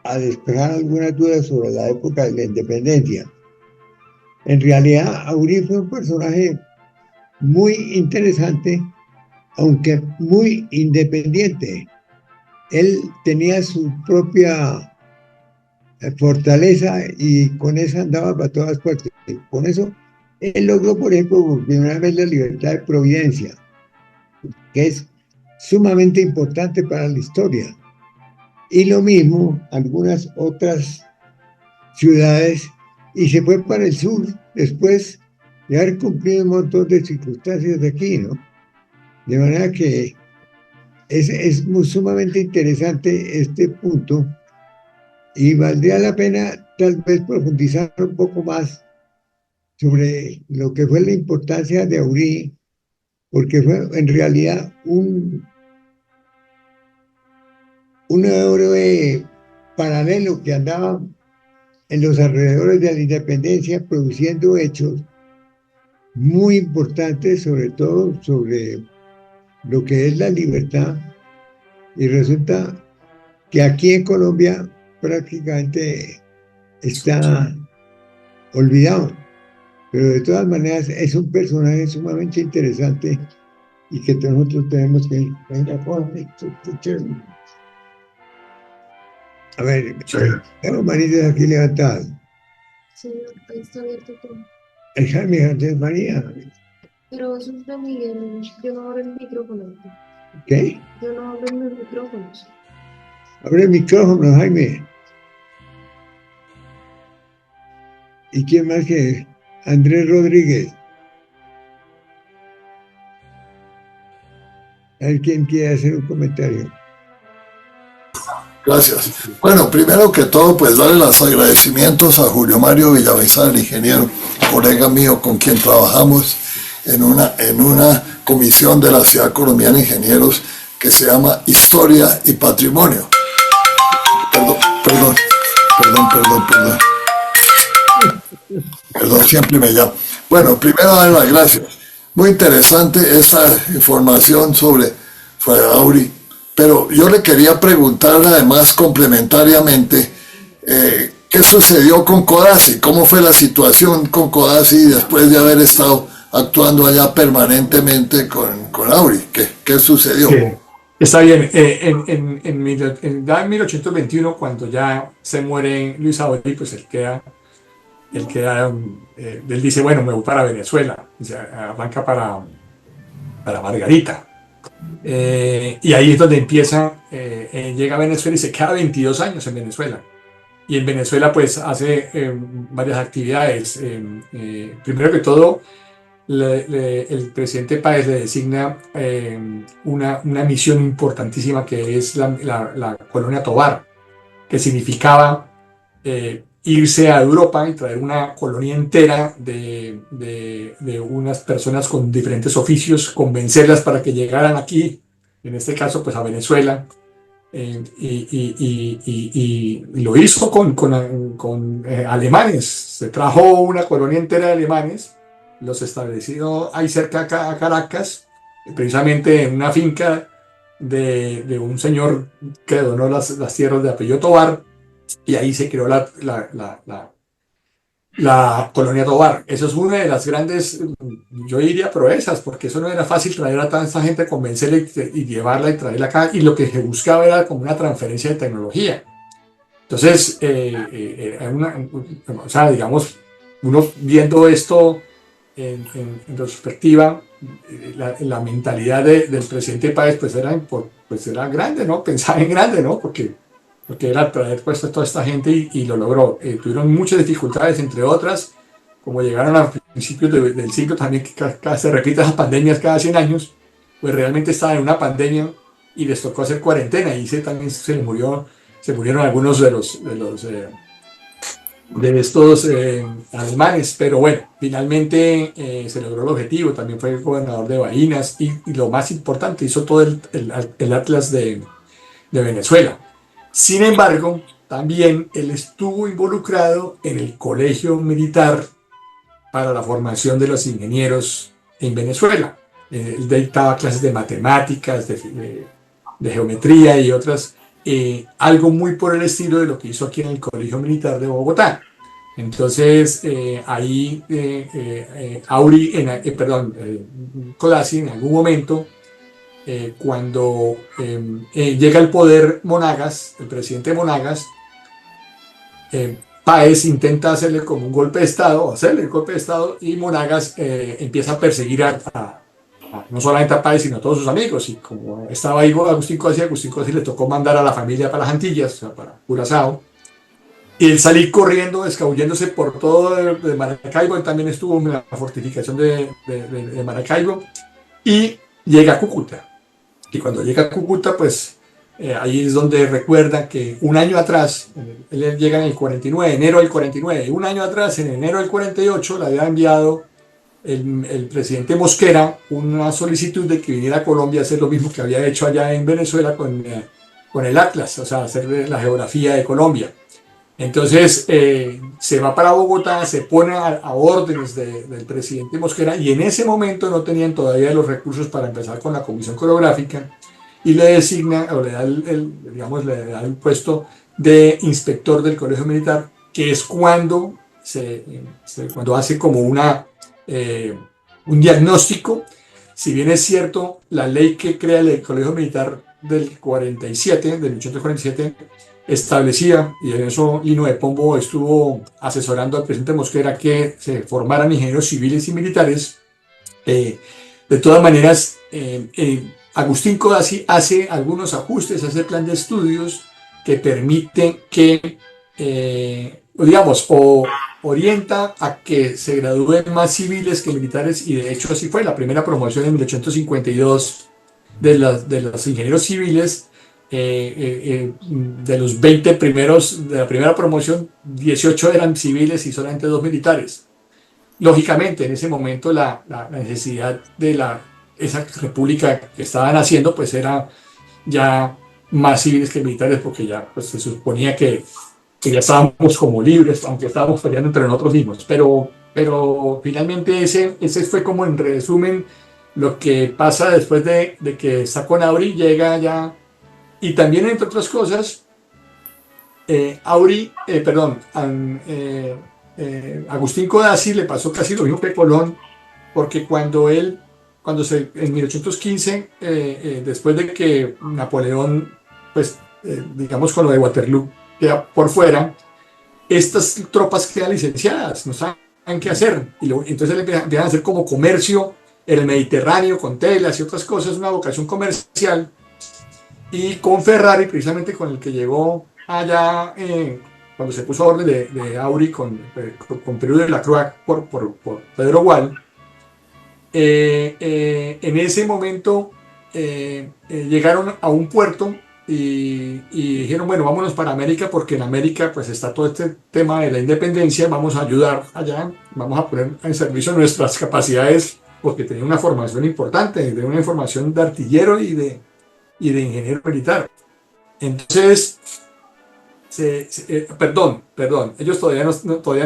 a despejar algunas dudas sobre la época de la independencia. En realidad, Auri fue un personaje muy interesante, aunque muy independiente. Él tenía su propia fortaleza y con esa andaba para todas partes. Con eso, él logró, por ejemplo, por primera vez la libertad de Providencia, que es sumamente importante para la historia. Y lo mismo, algunas otras ciudades, y se fue para el sur después de haber cumplido un montón de circunstancias de aquí, ¿no? De manera que es muy sumamente interesante este punto y valdría la pena tal vez profundizar un poco más sobre lo que fue la importancia de Auri, porque fue en realidad un héroe paralelo que andaba en los alrededores de la independencia produciendo hechos muy importantes, sobre todo sobre lo que es la libertad, y resulta que aquí en Colombia prácticamente está olvidado, pero de todas maneras es un personaje sumamente interesante y que nosotros tenemos que... Venga, Jorge, a ver, las manitas aquí levantadas. Señor, ahí está abierto todo. El Jaime Andrés María. Pero eso es de Miguel, yo no abro el micrófono. ¿Qué? Yo no abro mis micrófonos. Abre el micrófono, Jaime. ¿Y quién más que Andrés Rodríguez? A ver quién quiere hacer un comentario. Gracias. Bueno, primero que todo, pues darle los agradecimientos a Julio Mario Villamizar, el ingeniero, colega mío con quien trabajamos en una comisión de la Ciudad Colombiana de Ingenieros que se llama Historia y Patrimonio. Perdón, siempre me llamo. Bueno, primero dar las gracias. Muy interesante esta información sobre Auri. Pero yo le quería preguntar además complementariamente, ¿qué sucedió con Codazzi? ¿Cómo fue la situación con Codazzi después de haber estado actuando allá permanentemente con Auri? ¿Qué sucedió? Sí, está bien. En 1821, cuando ya se muere Luis Auri, pues él dice, bueno, me voy para Venezuela. Arranca para Margarita. Y ahí es donde empieza, llega a Venezuela y se queda 22 años en Venezuela. Y en Venezuela pues hace varias actividades. Primero que todo, el presidente Páez le designa una misión importantísima que es la colonia Tovar, que significaba irse a Europa y traer una colonia entera de unas personas con diferentes oficios, convencerlas para que llegaran aquí, en este caso pues a Venezuela, y lo hizo con alemanes. Se trajo una colonia entera de alemanes, los estableció ahí cerca a Caracas, precisamente en una finca de un señor que donó las tierras de apellido Tovar, y ahí se creó la colonia Tovar. Eso es una de las grandes, yo diría, proezas, porque eso no era fácil traer a tanta gente, convencerla y llevarla y traerla acá, y lo que se buscaba era como una transferencia de tecnología. Entonces, o sea, digamos, uno viendo esto en retrospectiva, la mentalidad del presidente Páez pues era grande, ¿no? Pensaba en grande, ¿no? Porque era traer pues a toda esta gente y lo logró. Tuvieron muchas dificultades, entre otras, como llegaron a principios del siglo también, que se repiten las pandemias cada 100 años, pues realmente estaban en una pandemia y les tocó hacer cuarentena, y también se murieron algunos de estos alemanes, pero bueno, finalmente se logró el objetivo. También fue el gobernador de Barinas y lo más importante, hizo todo el Atlas de Venezuela. Sin embargo, también él estuvo involucrado en el colegio militar para la formación de los ingenieros en Venezuela. Él dictaba clases de matemáticas, de geometría y otras, algo muy por el estilo de lo que hizo aquí en el Colegio Militar de Bogotá. Entonces, ahí Codazzi en algún momento, cuando llega al poder Monagas, el presidente Monagas, Páez intenta hacerle como un golpe de Estado, y Monagas empieza a perseguir no solamente a Páez, sino a todos sus amigos. Y como estaba ahí Agustín Cossi le tocó mandar a la familia para las Antillas, o sea, para Curazao, y él salir corriendo, escabulléndose por todo de Maracaibo. Él también estuvo en la fortificación de Maracaibo, y llega a Cúcuta. Y cuando llega a Cúcuta, pues ahí es donde recuerda que un año atrás, él llega en el 49, enero del 49, un año atrás, en enero del 48, le había enviado el presidente Mosquera una solicitud de que viniera a Colombia a hacer lo mismo que había hecho allá en Venezuela con el Atlas, o sea, hacer la geografía de Colombia. Entonces se va para Bogotá, se pone a órdenes del presidente Mosquera, y en ese momento no tenían todavía los recursos para empezar con la comisión coreográfica, y le designa o le da digamos, le da el puesto de digamos, le da el puesto de inspector del Colegio Militar, que es cuando cuando hace como un diagnóstico. Si bien es cierto, la ley que crea el Colegio Militar del 47, del 1847, establecía, y en eso Lino de Pombo estuvo asesorando al presidente Mosquera, que se formaran ingenieros civiles y militares. De todas maneras, Agustín Codazzi hace algunos ajustes a ese plan de estudios que permiten que, digamos, o orienta a que se gradúen más civiles que militares, y de hecho así fue. La primera promoción en 1852 de los ingenieros civiles, de los 20 primeros de la primera promoción, 18 eran civiles y solamente 2 militares. Lógicamente, en ese momento la necesidad de esa república que estaban haciendo, pues era ya más civiles que militares, porque ya pues, se suponía que ya estábamos como libres, aunque estábamos peleando entre nosotros mismos. Pero finalmente ese fue como en resumen lo que pasa después de que está con Auri, llega ya. Y también, entre otras cosas, Agustín Codazzi le pasó casi lo mismo que Colón, porque en 1815, después de que Napoleón, pues, digamos, con lo de Waterloo queda por fuera, estas tropas quedan licenciadas, no saben qué hacer, y entonces empiezan a hacer como comercio en el Mediterráneo con telas y otras cosas, una vocación comercial. Y con Ferrari, precisamente con el que llegó allá, cuando se puso a orden de Auri con Perú de la Croix por Pedro Gual, en ese momento llegaron a un puerto y dijeron, bueno, vámonos para América, porque en América pues está todo este tema de la independencia, vamos a ayudar allá, vamos a poner en servicio nuestras capacidades, porque tenía una formación importante, de una formación de artillero y de ingeniero militar. Entonces, perdón, ellos todavía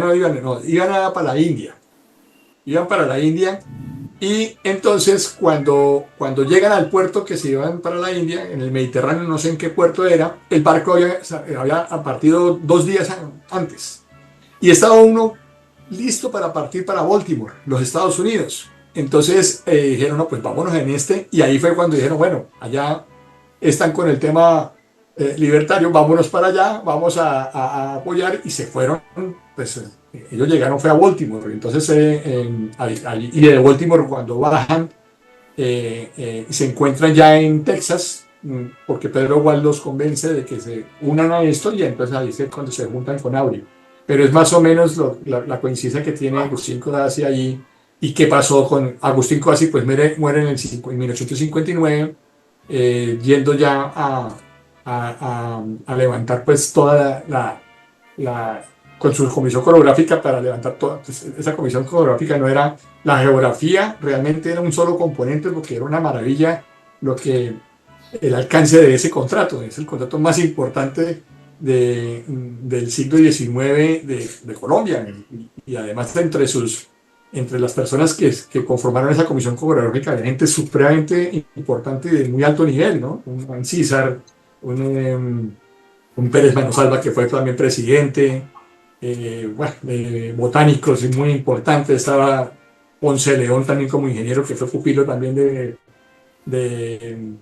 no iban para la India. Iban para la India, y entonces cuando llegan al puerto que se iban para la India, en el Mediterráneo, no sé en qué puerto era, el barco había partido 2 días antes. Y estaba uno listo para partir para Baltimore, los Estados Unidos. Entonces dijeron, no, pues vámonos en este, y ahí fue cuando dijeron, bueno, allá están con el tema libertario, vámonos para allá, vamos a apoyar, y se fueron, pues ellos llegaron, fue a Baltimore, entonces y de Baltimore cuando bajan, se encuentran ya en Texas, porque Pedro Gual los convence de que se unan a esto, y entonces ahí es cuando se juntan con Auri. Pero es más o menos la coincidencia que tiene Agustín Codazzi ahí. ¿Y qué pasó con Agustín Codazzi? Pues muere en 1859, yendo ya a levantar pues toda con su comisión coreográfica, para levantar toda pues, esa comisión coreográfica. No era la geografía, realmente era un solo componente, porque era una maravilla el alcance de ese contrato. Es el contrato más importante del siglo XIX de Colombia, y además entre las personas que conformaron esa comisión coreográfica, había gente supremamente importante y de muy alto nivel, ¿no? Un Juan Císar, un Pérez Manosalva, que fue también presidente, botánicos muy importantes. Estaba Ponce de León también como ingeniero, que fue pupilo también de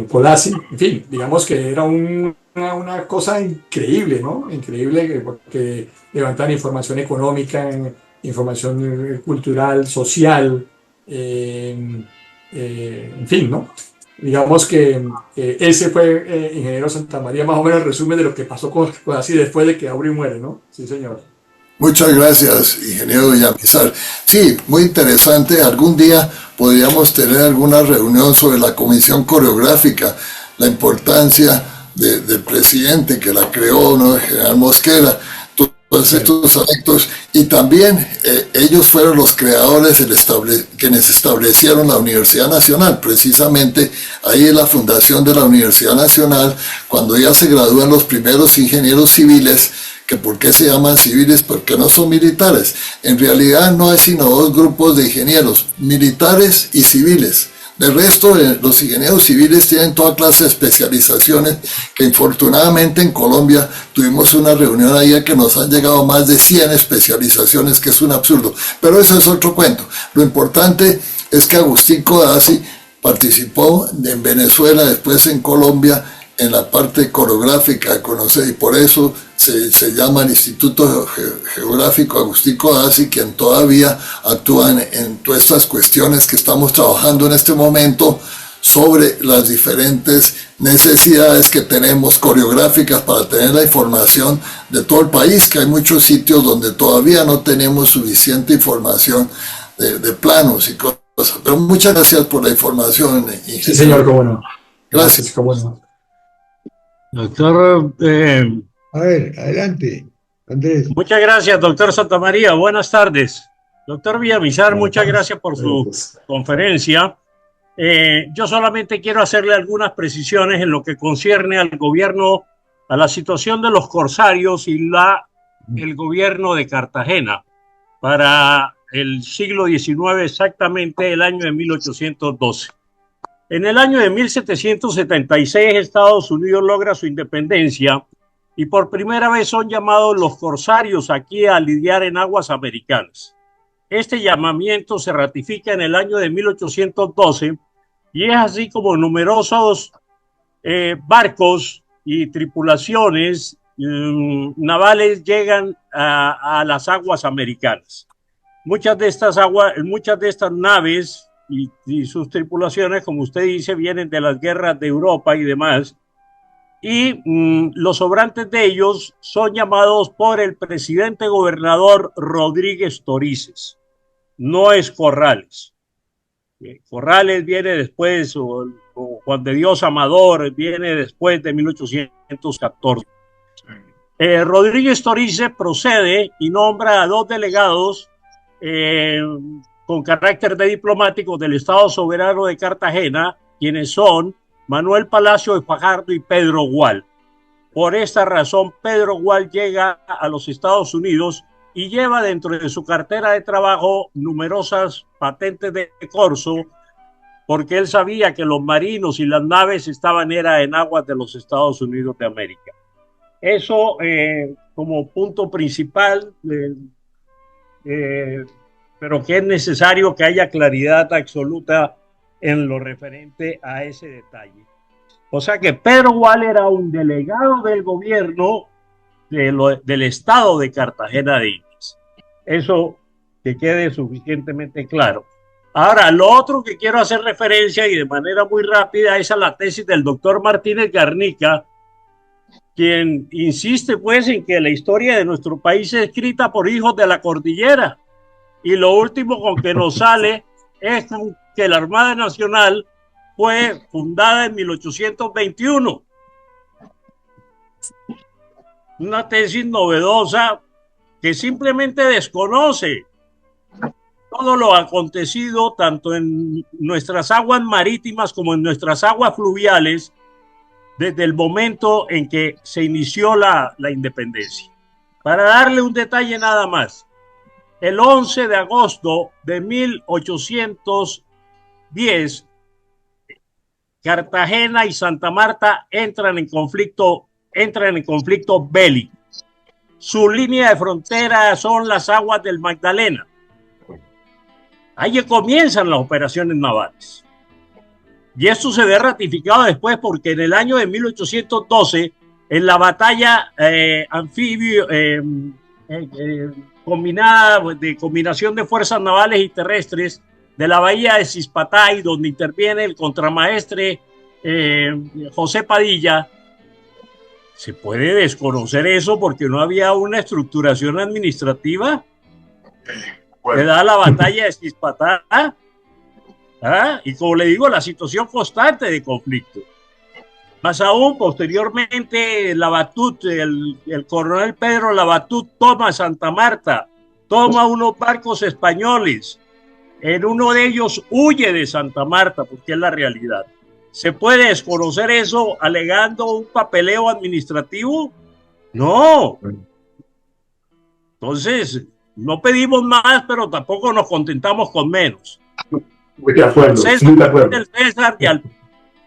Codazzi. En fin, digamos que era una cosa increíble, ¿no? Increíble, porque levantaban información económica, información cultural, social, en fin, ¿no? Digamos que ese fue ingeniero Santamaría, más o menos el resumen de lo que pasó con Codazzi después de que Auri muere, ¿no? Sí, señor. Muchas gracias, ingeniero Villamizar. Sí, muy interesante. Algún día podríamos tener alguna reunión sobre la comisión coreográfica, la importancia del presidente que la creó, ¿no? El general Mosquera, todos estos aspectos. Y también ellos fueron los creadores, quienes establecieron la Universidad Nacional. Precisamente ahí es la fundación de la Universidad Nacional, cuando ya se gradúan los primeros ingenieros civiles. Que ¿por qué se llaman civiles? Porque no son militares. En realidad no hay sino 2 grupos de ingenieros, militares y civiles. De resto, los ingenieros civiles tienen toda clase de especializaciones que infortunadamente en Colombia tuvimos una reunión ayer que nos han llegado más de 100 especializaciones, que es un absurdo. Pero eso es otro cuento. Lo importante es que Agustín Codazzi participó en Venezuela, después en Colombia, en la parte coreográfica de conocer, y por eso se llama el Instituto Geográfico Agustín Codazzi, quien todavía actúa en todas estas cuestiones que estamos trabajando en este momento sobre las diferentes necesidades que tenemos coreográficas para tener la información de todo el país, que hay muchos sitios donde todavía no tenemos suficiente información de planos y cosas. Pero muchas gracias por la información. Sí, señor, cómo no. Gracias. Cómo no. Doctor, A ver, adelante, Andrés. muchas gracias, doctor Santamaría. Buenas tardes. Doctor Villamizar, muchas gracias por su conferencia. Yo solamente quiero hacerle algunas precisiones en lo que concierne al gobierno, a la situación de los corsarios y el gobierno de Cartagena para el siglo XIX, exactamente el año de 1812. En el año de 1776, Estados Unidos logra su independencia y por primera vez son llamados los corsarios aquí a lidiar en aguas americanas. Este llamamiento se ratifica en el año de 1812 y es así como numerosos barcos y tripulaciones navales llegan a las aguas americanas. Muchas de estas naves y sus tripulaciones, como usted dice, vienen de las guerras de Europa y demás, y los sobrantes de ellos son llamados por el presidente gobernador Rodríguez Torices, no es Corrales. Corrales viene después, o Juan de Dios Amador viene después de 1814. Rodríguez Torices procede y nombra a 2 delegados con carácter de diplomático del Estado Soberano de Cartagena, quienes son Manuel Palacio de Fajardo y Pedro Gual. Por esta razón, Pedro Gual llega a los Estados Unidos y lleva dentro de su cartera de trabajo numerosas patentes de corso, porque él sabía que los marinos y las naves estaban en aguas de los Estados Unidos de América. Eso como punto principal, pero que es necesario que haya claridad absoluta en lo referente a ese detalle. O sea que Pedro Gual era un delegado del gobierno del estado de Cartagena de Indias. Eso que quede suficientemente claro. Ahora, lo otro que quiero hacer referencia y de manera muy rápida es a la tesis del doctor Martínez Garnica, quien insiste pues en que la historia de nuestro país es escrita por hijos de la cordillera. Y lo último con que nos sale es que la Armada Nacional fue fundada en 1821. Una tesis novedosa que simplemente desconoce todo lo acontecido tanto en nuestras aguas marítimas como en nuestras aguas fluviales desde el momento en que se inició la independencia. Para darle un detalle nada más, el 11 de agosto de 1810, Cartagena y Santa Marta entran en conflicto bélico. Su línea de frontera son las aguas del Magdalena. Ahí comienzan las operaciones navales. Y esto se ve ratificado después porque en el año de 1812, en la batalla combinación de fuerzas navales y terrestres de la bahía de Cispatay, donde interviene el contramaestre José Padilla, se puede desconocer eso porque no había una estructuración administrativa. Le da la batalla de Cispatay, y como le digo, la situación constante de conflicto. Más aún, posteriormente, Labatut, el coronel Pedro Labatut toma Santa Marta, toma unos barcos españoles. En uno de ellos huye de Santa Marta, porque es la realidad. ¿Se puede desconocer eso alegando un papeleo administrativo? No. Entonces, no pedimos más, pero tampoco nos contentamos con menos. Muy de acuerdo, César muy de lo que es acuerdo. del César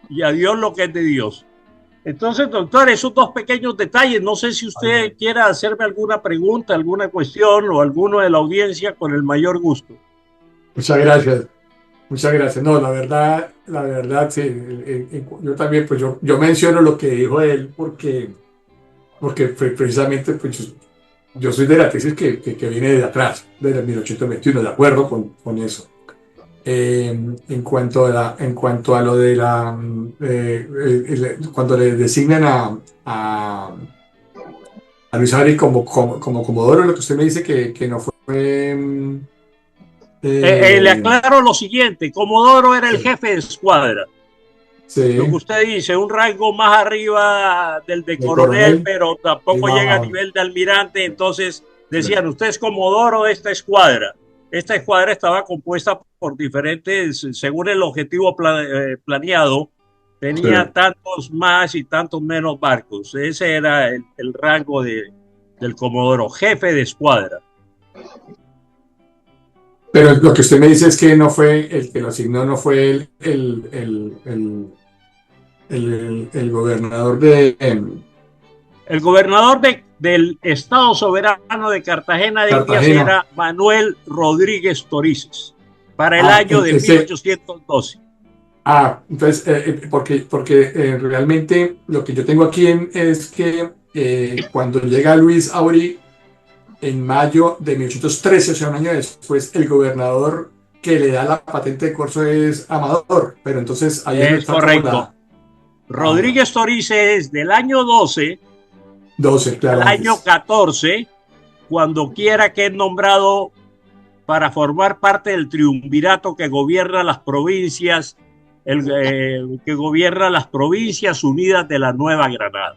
y a Dios lo que es de Dios. Entonces, doctor, esos dos pequeños detalles, no sé si usted quiera hacerme alguna pregunta, alguna cuestión o alguno de la audiencia con el mayor gusto. Muchas gracias. Muchas gracias. No, la verdad, sí. Yo también, pues yo menciono lo que dijo él porque precisamente pues, yo soy de la tesis que viene de atrás, desde 1821, de acuerdo con eso. En cuanto a lo de cuando le designan a Luis Ari como Comodoro, lo que usted me dice que no fue... Le aclaro lo siguiente, Comodoro era el Sí. jefe de escuadra. Sí, Lo que usted dice, un rango más arriba del de del coronel, pero tampoco no, llega a nivel de almirante. Entonces decían, usted es comodoro de esta escuadra. Esta escuadra estaba compuesta por diferentes, según el objetivo planeado, tenía sí. tantos más y tantos menos barcos. Ese era el rango del comodoro, jefe de escuadra. Pero lo que usted me dice es que no fue el que lo asignó, no fue el gobernador de El gobernador del Estado Soberano de Cartagena de Indias Cartagena. era Manuel Rodríguez Torices, para el Ah, año de ese- 1812. Entonces, porque realmente lo que yo tengo aquí es que cuando llega Luis Aurí en mayo de 1813, o sea, un año después, el gobernador que le da la patente de corso es Amador, pero entonces ahí Es está como correcto. Rodríguez Torices es del año 12 12, claro. al año Antes. 14, cuando quiera que es nombrado para formar parte del triunvirato que gobierna las provincias, que gobierna las provincias unidas de la Nueva Granada.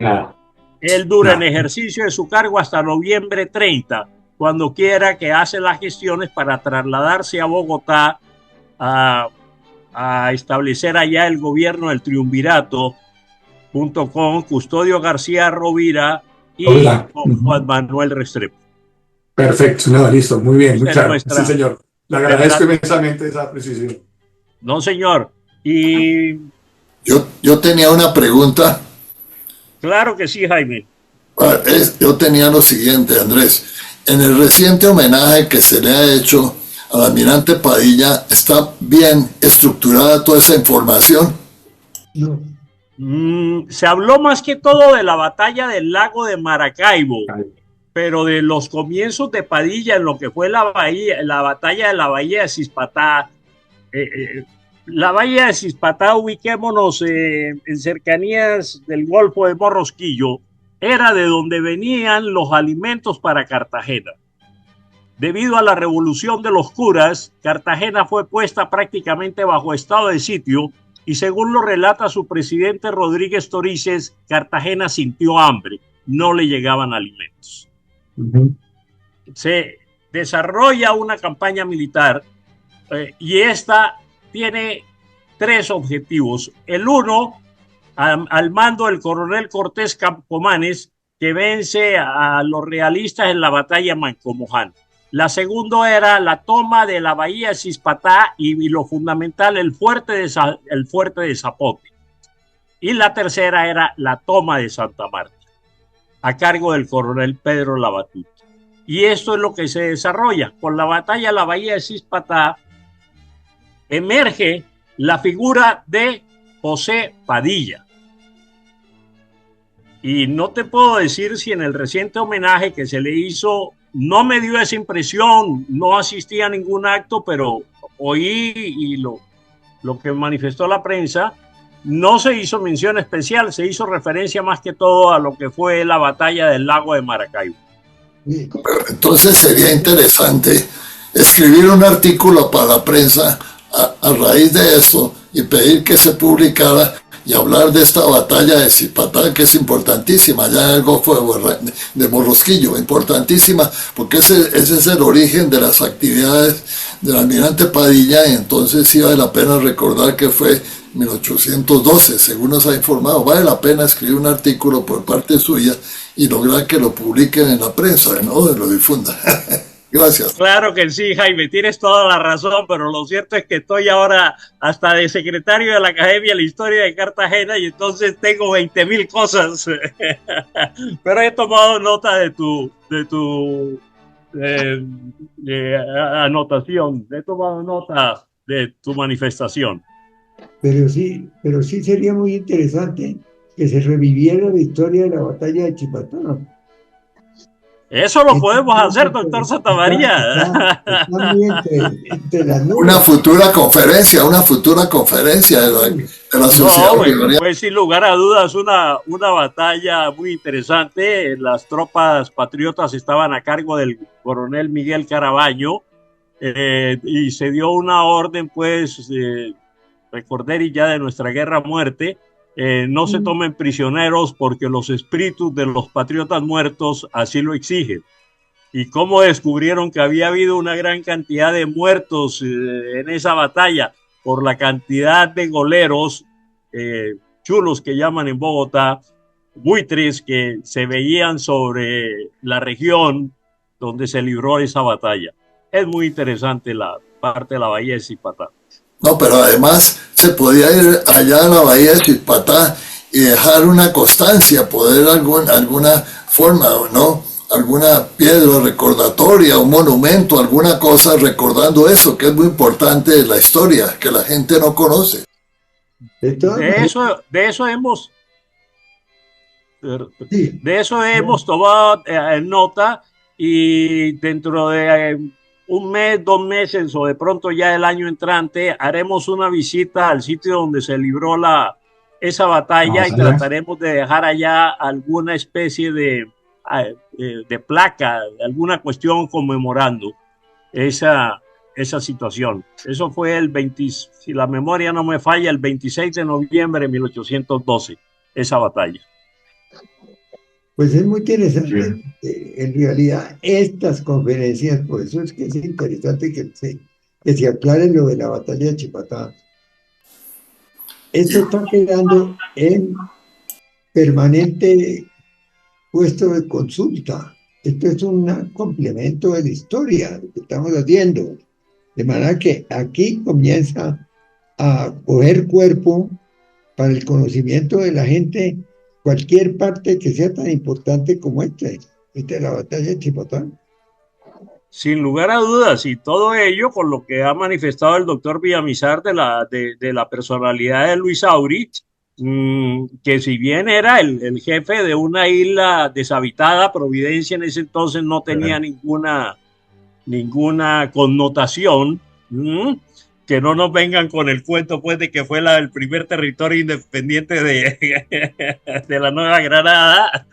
Nada. Él dura en Nada. ejercicio de su cargo hasta noviembre 30, cuando quiera que hace las gestiones para trasladarse a Bogotá a establecer allá el gobierno del triunvirato, junto con Custodio García Rovira y Hola. con Juan Manuel Restrepo. Perfecto, no, listo, muy bien, muy Esa es claro. nuestra- Sí, señor. Le agradezco inmensamente esa precisión. No, señor. Y Yo tenía una pregunta. claro que sí, Jaime. Yo tenía lo siguiente, Andrés. En el reciente homenaje que se le ha hecho al almirante Padilla, ¿está bien estructurada toda esa información? No, Se habló más que todo de la batalla del lago de Maracaibo, pero de los comienzos de Padilla en lo que fue la batalla de la bahía de Cispatá. La bahía de Cispatá, ubiquémonos en cercanías del Golfo de Morrosquillo, era de donde venían los alimentos para Cartagena. Debido a la revolución de los curas, Cartagena fue puesta prácticamente bajo estado de sitio y según lo relata su presidente Rodríguez Torices, Cartagena sintió hambre, no le llegaban alimentos. Se desarrolla una campaña militar y esta tiene tres objetivos. El uno, al mando del coronel Cortés Campomanes, que vence a los realistas en la batalla de Mancomoján. La segunda era la toma de la bahía de Cispatá y lo fundamental, el fuerte de Zapote. Y la tercera era la toma de Santa Marta, a cargo del coronel Pedro Labatut. Y esto es lo que se desarrolla. Con la batalla de la bahía de Cispatá emerge la figura de José Padilla. Y no te puedo decir si en el reciente homenaje que se le hizo no me dio esa impresión, no asistí a ningún acto, pero oí y lo que manifestó la prensa, no se hizo mención especial, se hizo referencia más que todo a lo que fue la batalla del lago de Maracaibo. sí, Entonces sería interesante escribir un artículo para la prensa a raíz de eso y pedir que se publicara y hablar de esta batalla de Cipatá, que es importantísima, allá en el Golfo de Morrosquillo, importantísima, porque ese es el origen de las actividades del almirante Padilla, y entonces sí vale la pena recordar que fue 1812, según nos ha informado. Vale la pena escribir un artículo por parte suya y lograr que lo publiquen en la prensa, ¿no? Lo difundan. Gracias. Claro que sí, Jaime, tienes toda la razón, pero lo cierto es que estoy ahora hasta de secretario de la Academia de la Historia de Cartagena y entonces tengo 20.000 cosas. Pero he tomado nota de tu anotación, he tomado nota de tu manifestación. Pero sí sería muy interesante que se reviviera la historia de la batalla de Chipatá. Eso lo podemos hacer, doctor Santamaría. Está muy entre las nubes. Una futura conferencia de la sociedad No, bolivariana. pues sin lugar a dudas una batalla muy interesante. Las tropas patriotas estaban a cargo del coronel Miguel Caraballo y se dio una orden, pues, recordar ya de nuestra guerra a muerte. No se tomen prisioneros porque los espíritus de los patriotas muertos así lo exigen. Y cómo descubrieron que había habido una gran cantidad de muertos en esa batalla por la cantidad de goleros, chulos que llaman en Bogotá, buitres que se veían sobre la región donde se libró esa batalla. Es muy interesante la parte de la bahía de Zipatá. No, pero además se podía ir allá a la bahía de Chipatá y dejar una constancia, poder alguna forma, ¿no? Alguna piedra recordatoria, un monumento, alguna cosa recordando eso, que es muy importante de la historia, que la gente no conoce. De eso hemos tomado nota y dentro de un mes, 2 meses o de pronto ya el año entrante haremos una visita al sitio donde se libró esa batalla y trataremos de dejar allá alguna especie de placa, alguna cuestión conmemorando esa situación. Eso fue el 20, si la memoria no me falla, el 26 de noviembre de 1812, esa batalla. Pues es muy interesante, en realidad, estas conferencias, por eso es que es interesante que se aclare lo de la batalla de Chipatá. Esto está quedando en permanente puesto de consulta. Esto es un complemento de la historia que estamos haciendo. De manera que aquí comienza a coger cuerpo para el conocimiento de la gente cualquier parte que sea tan importante como esta de la batalla de Chipatá. Sin lugar a dudas, y todo ello con lo que ha manifestado el doctor Villamizar de la personalidad de Luis Auri, que si bien era el jefe de una isla deshabitada, Providencia en ese entonces no tenía ninguna connotación, que no nos vengan con el cuento pues de que fue el primer territorio independiente de la Nueva Granada.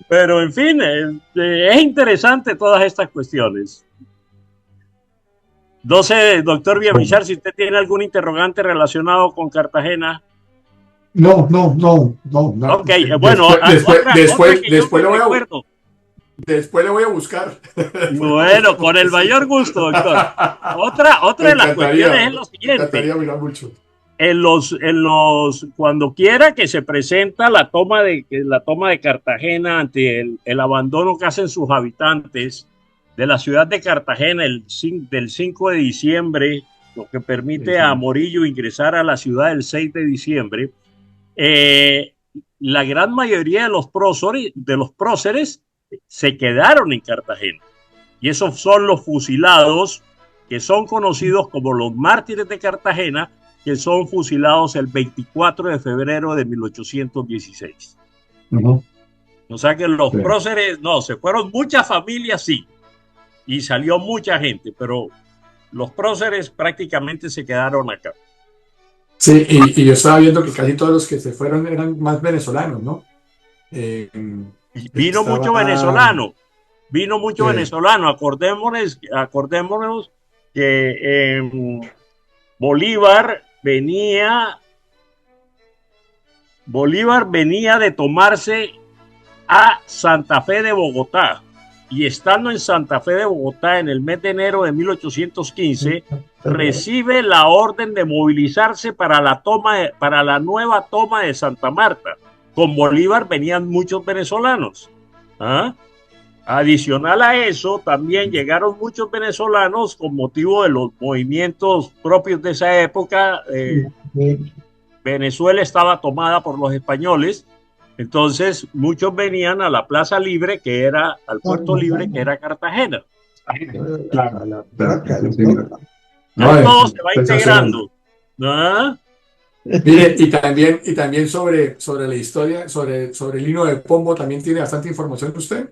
Pero en fin, es interesante todas estas cuestiones. No sé, doctor Villamizar, si usted tiene algún interrogante relacionado con Cartagena. No. Ok, bueno, después le voy a buscar. Bueno, con el mayor gusto, doctor. Otra de las cuestiones es lo siguiente. Mirar mucho. Cuando quiera que se presenta la toma de Cartagena ante el abandono que hacen sus habitantes de la ciudad de Cartagena del 5 de diciembre, lo que permite a Morillo ingresar a la ciudad el 6 de diciembre, la gran mayoría de los próceres se quedaron en Cartagena. Y esos son los fusilados, que son conocidos como los mártires de Cartagena, que son fusilados el 24 de febrero de 1816. O sea que los próceres, no, se fueron muchas familias, sí, y salió mucha gente, pero los próceres prácticamente se quedaron acá. Sí, y yo estaba viendo que casi todos los que se fueron eran más venezolanos, ¿no? Vino mucho venezolano. Acordémonos que Bolívar venía de tomarse a Santa Fe de Bogotá, y estando en Santa Fe de Bogotá en el mes de enero de 1815, recibe la orden de movilizarse para la nueva toma de Santa Marta. Con Bolívar venían muchos venezolanos. Adicional a eso, también llegaron muchos venezolanos con motivo de los movimientos propios de esa época. Venezuela estaba tomada por los españoles, entonces muchos venían a la Plaza Libre, que era al Puerto Libre, que era Cartagena. Claro. Todo se va integrando. ¿Ah? Mire, y también sobre la historia, sobre Lino de Pombo, también tiene bastante información usted.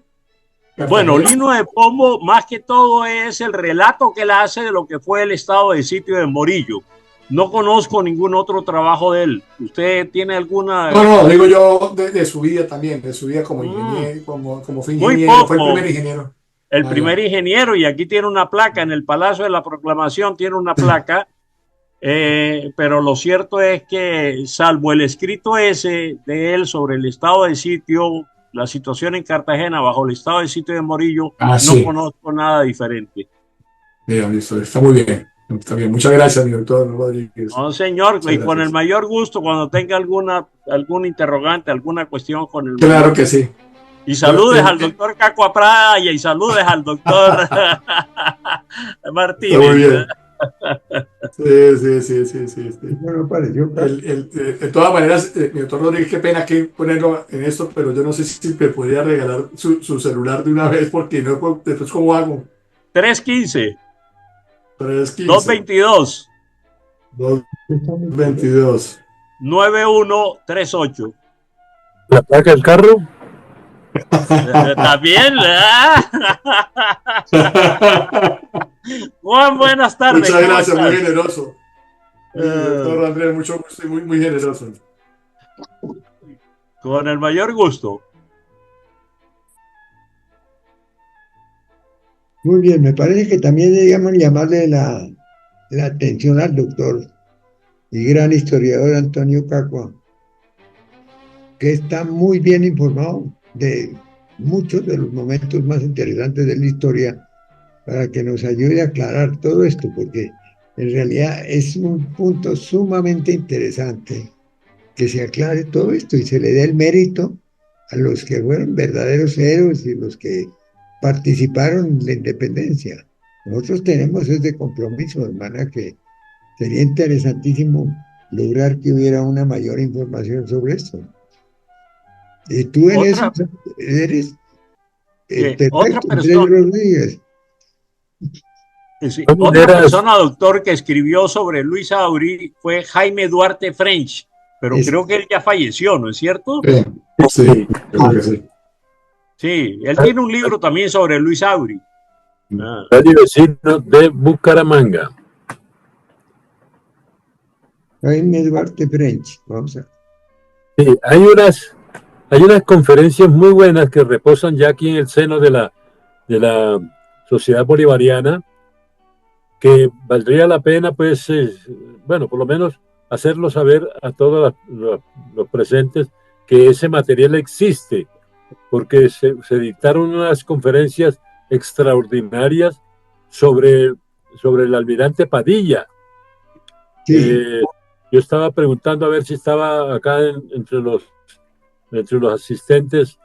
Bueno, Lino de Pombo, más que todo, es el relato que él hace de lo que fue el estado de sitio de Morillo. No conozco ningún otro trabajo de él. ¿Usted tiene alguna...? No, digo yo de su vida también, de su vida como ingeniero, como fue ingeniero, Muy poco. fue el primer ingeniero. El primer ingeniero, y aquí tiene una placa, en el Palacio de la Proclamación tiene una placa, pero lo cierto es que, salvo el escrito ese de él sobre el estado de sitio, la situación en Cartagena bajo el estado de sitio de Morillo, no conozco nada diferente. Bien, listo, está muy bien. Está bien, muchas gracias, mi doctor Rodríguez. No, señor, y con el mayor gusto, cuando tenga algún interrogante, alguna cuestión con el... Claro que sí. Y saludes al doctor Caco Praya y saludes al doctor Martínez. Muy bien. Sí. Bueno, pareció. De todas maneras, mi doctor Rodríguez, qué pena que ponerlo en esto, pero yo no sé si me podría regalar su celular de una vez, porque no, después, ¿cómo hago? 315. 222 9138. ¿La placa del carro? También, Juan, buenas tardes. Muchas gracias, muy generoso. Doctor Andrés, mucho gusto y muy generoso. Con el mayor gusto. Muy bien, me parece que también debíamos llamarle la atención al doctor y gran historiador Antonio Cacua, que está muy bien informado de muchos de los momentos más interesantes de la historia, para que nos ayude a aclarar todo esto, porque en realidad es un punto sumamente interesante que se aclare todo esto y se le dé el mérito a los que fueron verdaderos héroes y los que participaron en la independencia. Nosotros tenemos ese compromiso, hermana, que sería interesantísimo lograr que hubiera una mayor información sobre esto. Y tú en eso eres perfecto, Andrés Rodríguez. Sí, otra persona, doctor, que escribió sobre Luis Auri fue Jaime Duarte French, pero creo que él ya falleció, ¿no es cierto? Sí, creo que sí. Sí, él tiene un libro también sobre Luis Auri. Radio vecino de Bucaramanga. Jaime Duarte French, vamos a... Sí, hay unas conferencias muy buenas que reposan ya aquí en el seno de la Sociedad Bolivariana, que valdría la pena, pues, bueno, por lo menos hacerlo saber a todos los presentes que ese material existe, porque se dictaron unas conferencias extraordinarias sobre el almirante Padilla. Sí. Yo estaba preguntando a ver si estaba acá entre los asistentes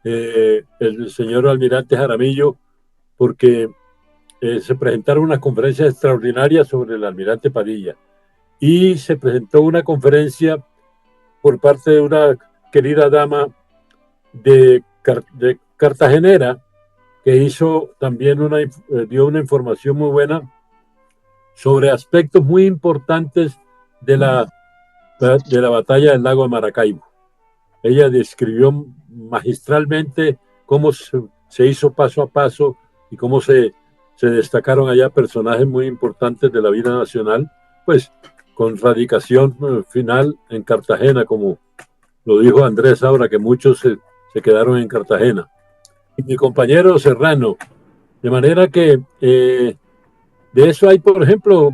el señor almirante Jaramillo, porque se presentaron unas conferencias extraordinarias sobre el almirante Padilla, y se presentó una conferencia por parte de una querida dama de cartagenera, que hizo también dio una información muy buena sobre aspectos muy importantes de la batalla del lago de Maracaibo. Ella describió magistralmente cómo se hizo paso a paso y cómo se destacaron allá personajes muy importantes de la vida nacional, pues con radicación final en Cartagena, como lo dijo Andrés ahora, que muchos se quedaron en Cartagena. Y mi compañero Serrano, de manera que de eso hay, por ejemplo,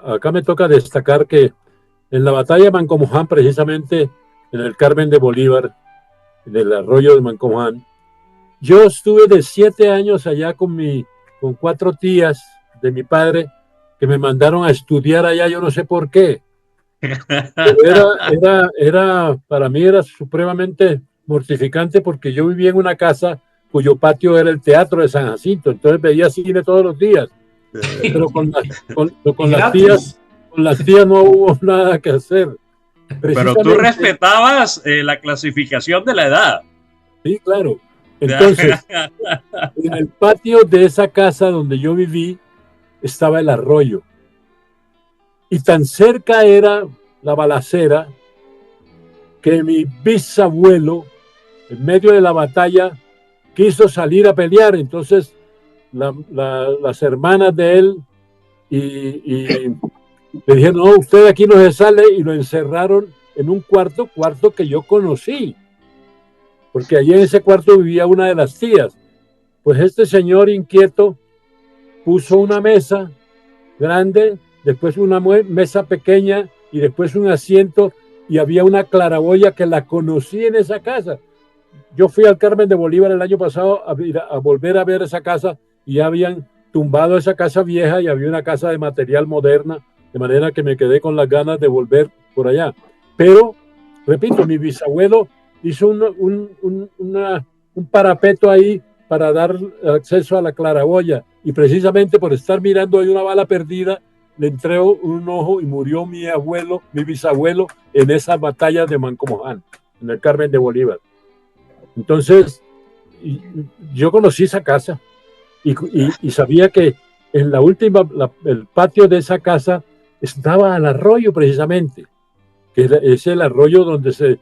acá me toca destacar que en la batalla de Mancomoján, precisamente en el Carmen de Bolívar, en el arroyo de Mancomoján, yo estuve de 7 años allá con 4 tías de mi padre, que me mandaron a estudiar allá, yo no sé por qué. Para mí era supremamente mortificante, porque yo vivía en una casa cuyo patio era el Teatro de San Jacinto, entonces veía cine todos los días, pero con las tías no hubo nada que hacer. Pero tú respetabas la clasificación de la edad. Sí, claro. Entonces, en el patio de esa casa donde yo viví estaba el arroyo. Y tan cerca era la balacera que mi bisabuelo, en medio de la batalla, quiso salir a pelear. Entonces, las hermanas de él y le dijeron, no, usted aquí no se sale, y lo encerraron en un cuarto que yo conocí, porque allí en ese cuarto vivía una de las tías. Pues este señor inquieto puso una mesa grande, después una mesa pequeña y después un asiento, y había una claraboya que la conocí en esa casa. Yo fui al Carmen de Bolívar el año pasado a volver a ver esa casa, y ya habían tumbado esa casa vieja y había una casa de material moderna, de manera que me quedé con las ganas de volver por allá. Pero, repito, mi bisabuelo hizo un parapeto ahí para dar acceso a la claraboya, y precisamente por estar mirando ahí una bala perdida, le entró un ojo y murió mi bisabuelo, en esa batalla de Mancomoján, en el Carmen de Bolívar. Entonces, yo conocí esa casa y sabía que en la última, el patio de esa casa estaba al arroyo precisamente, que es el arroyo donde se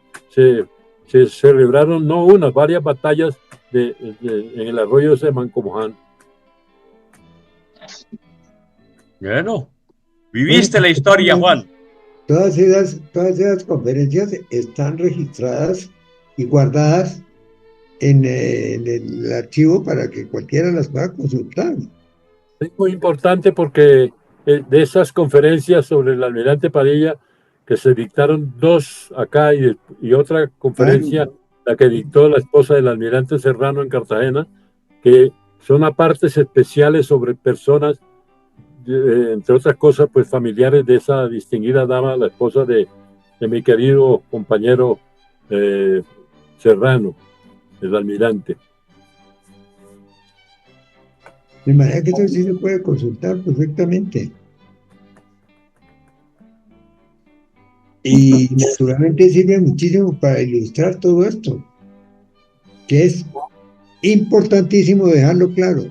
celebraron varias batallas en el arroyo de Mancomoján. Bueno, viviste la historia, Juan. Todas esas conferencias están registradas y guardadas en el archivo para que cualquiera las pueda consultar. Es muy importante porque de esas conferencias sobre el almirante Padilla, que se dictaron 2 acá y otra conferencia, la que dictó la esposa del almirante Serrano en Cartagena, que son apartes especiales sobre personas, entre otras cosas, pues familiares de esa distinguida dama, la esposa de mi querido compañero Serrano, el almirante. De manera que eso sí se puede consultar perfectamente. Y naturalmente sirve muchísimo para ilustrar todo esto, que es importantísimo dejarlo claro,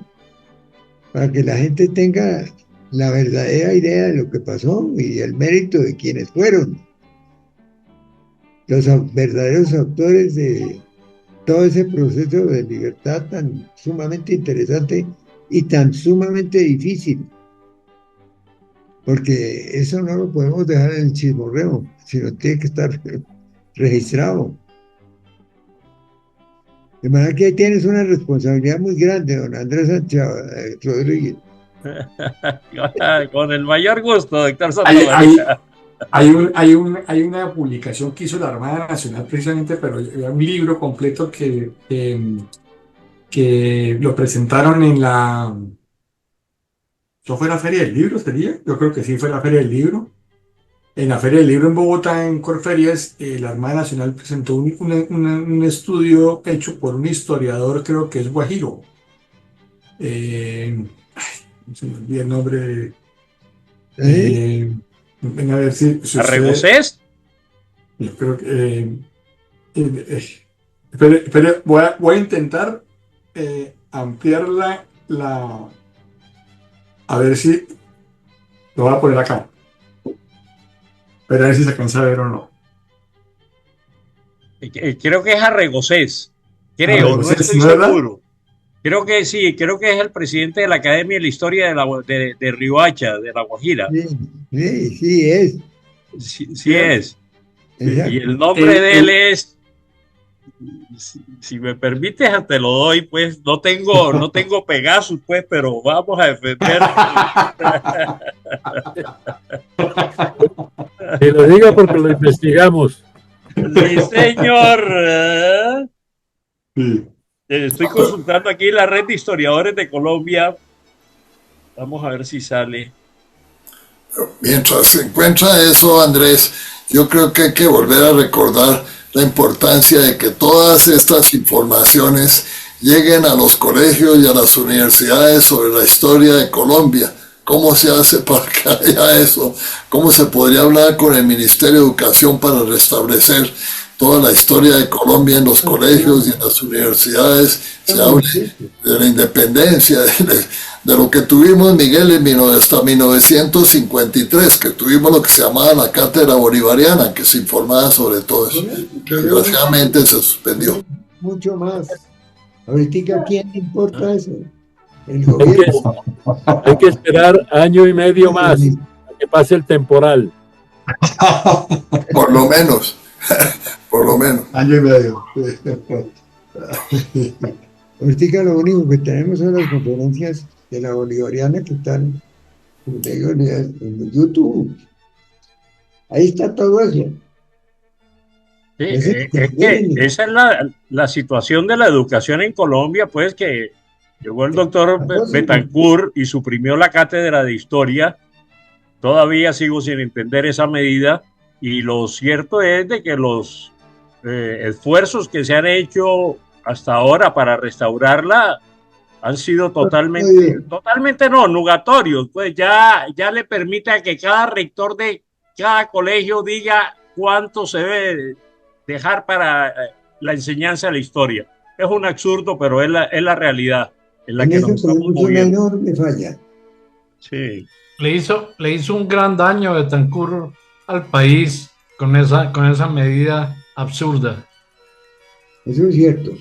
para que la gente tenga la verdadera idea de lo que pasó y el mérito de quienes fueron los verdaderos autores de todo ese proceso de libertad tan sumamente interesante y tan sumamente difícil, porque eso no lo podemos dejar en el chismorreo, sino tiene que estar registrado. De manera que ahí tienes una responsabilidad muy grande, don Andrés Sánchez Rodríguez. Con el mayor gusto, doctor Santamaría. Hay una publicación que hizo la Armada Nacional precisamente, pero un libro completo que lo presentaron en la... ¿Eso fue la Feria del Libro, sería? Yo creo que sí fue la Feria del Libro. En la Feria del Libro en Bogotá, en Corferias, la Armada Nacional presentó un estudio hecho por un historiador, creo que es guajiro. No se me olvida el nombre. Venga a ver si ¿Arregocés? Yo creo que... Espere, voy a intentar ampliar la... A ver si... Lo voy a poner acá. Pero a ver si se alcanza a ver o no. Creo que es Arregocés. Creo, no estoy seguro. Creo que sí, creo que es el presidente de la Academia de la Historia de Riohacha, de La Guajira. Sí es. Sí es. Exacto. Y el nombre de él es, si me permites, te lo doy, pues no tengo Pegasus, pues, pero vamos a defender. Que lo diga porque lo investigamos. Sí, señor. Estoy consultando aquí la red de historiadores de Colombia. Vamos a ver si sale. Mientras se encuentra eso, Andrés, yo creo que hay que volver a recordar la importancia de que todas estas informaciones lleguen a los colegios y a las universidades sobre la historia de Colombia. ¿Cómo se hace para que haya eso? ¿Cómo se podría hablar con el Ministerio de Educación para restablecer toda la historia de Colombia en los colegios y en las universidades? Se hable de la independencia, de lo que tuvimos, Miguel, hasta 1953, que tuvimos lo que se llamaba la Cátedra Bolivariana, que se informaba sobre todo eso. Desgraciadamente se suspendió. Mucho más. Ahorita, ¿a quién le importa eso? El Hay gobierno. hay que esperar año y medio más a que pase el temporal. Por lo menos. Por lo menos. Año y medio. Ahorita lo único que tenemos son las conferencias de la bolivariana que están, como te digo, en YouTube. Ahí está todo eso. Sí, Ese es que esa es la situación de la educación en Colombia, pues que llegó el doctor Betancourt y suprimió la cátedra de historia. Todavía sigo sin entender esa medida, y lo cierto es de que los esfuerzos que se han hecho hasta ahora para restaurarla han sido totalmente no, nugatorios. Pues ya le permite a que cada rector de cada colegio diga cuánto se debe dejar para la enseñanza de la historia. Es un absurdo, pero es la realidad en la que nos estamos tenemos una moviendo. enorme falla. Sí. Le hizo un gran daño Betancourt al país con esa medida absurda. Eso es cierto.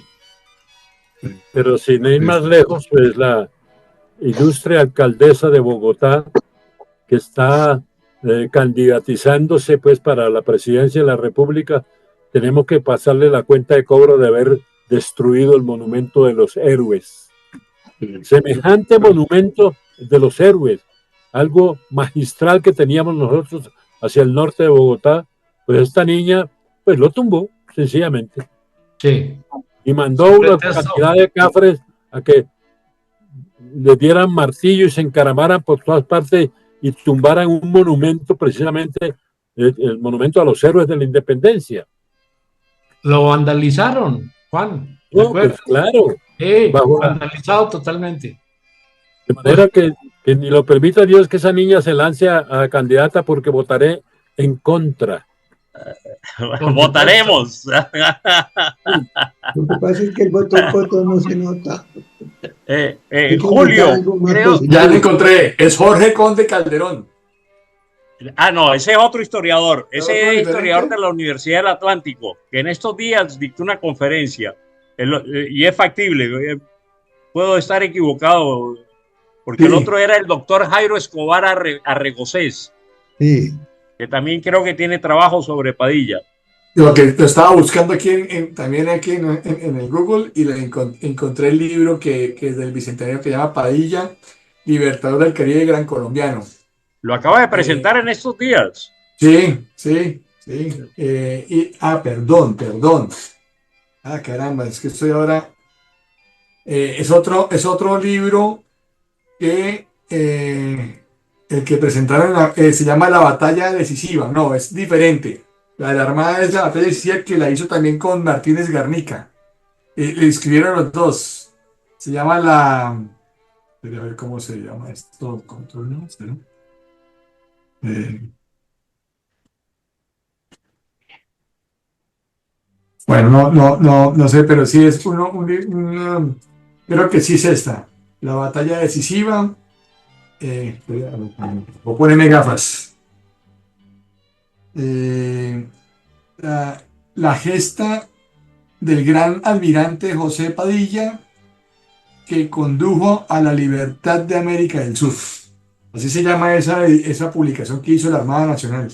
Pero sin ir más lejos, pues la ilustre alcaldesa de Bogotá, que está candidatizándose pues para la presidencia de la República, tenemos que pasarle la cuenta de cobro de haber destruido el monumento de los héroes. Semejante monumento de los héroes, algo magistral que teníamos nosotros hacia el norte de Bogotá, pues esta niña pues lo tumbó sencillamente. Sí. Y mandó una cantidad de cafres a que le dieran martillo y se encaramaran por todas partes y tumbaran un monumento, precisamente el monumento a los héroes de la independencia. Lo vandalizaron, Juan. No, pues claro. Vandalizado totalmente. De manera que ni lo permita Dios que esa niña se lance a candidata, porque votaré en contra. Votaremos. Lo que pasa es que el voto no se nota. Julio, creo... Ya lo encontré. Es Jorge Conde Calderón. No, ese es otro historiador. Ese es historiador diferente? de la Universidad del Atlántico, que en estos días dictó una conferencia. Y es factible. Puedo estar equivocado, porque el otro era el doctor Jairo Escobar Arregocés, que también creo que tiene trabajo sobre Padilla. Lo que lo estaba buscando aquí también aquí en el Google, y encontré el libro que es del Bicentenario, que se llama Padilla, Libertador del Caribe y Gran Colombiano. Lo acaba de presentar en estos días. Sí. Perdón. Caramba, es que estoy ahora... es otro libro que el que presentaron se llama La Batalla Decisiva. No, es diferente. La de la Armada es La Batalla Decisiva, que la hizo también con Martínez Garnica. Le escribieron los dos. Se llama a ver cómo se llama esto. Control, ¿no? Bueno, no sé, pero sí es creo que sí es esta. La Batalla Decisiva. Voy a ponerme gafas. La gesta del gran almirante José Padilla, que condujo a la libertad de América del Sur. Así se llama esa publicación que hizo la Armada Nacional.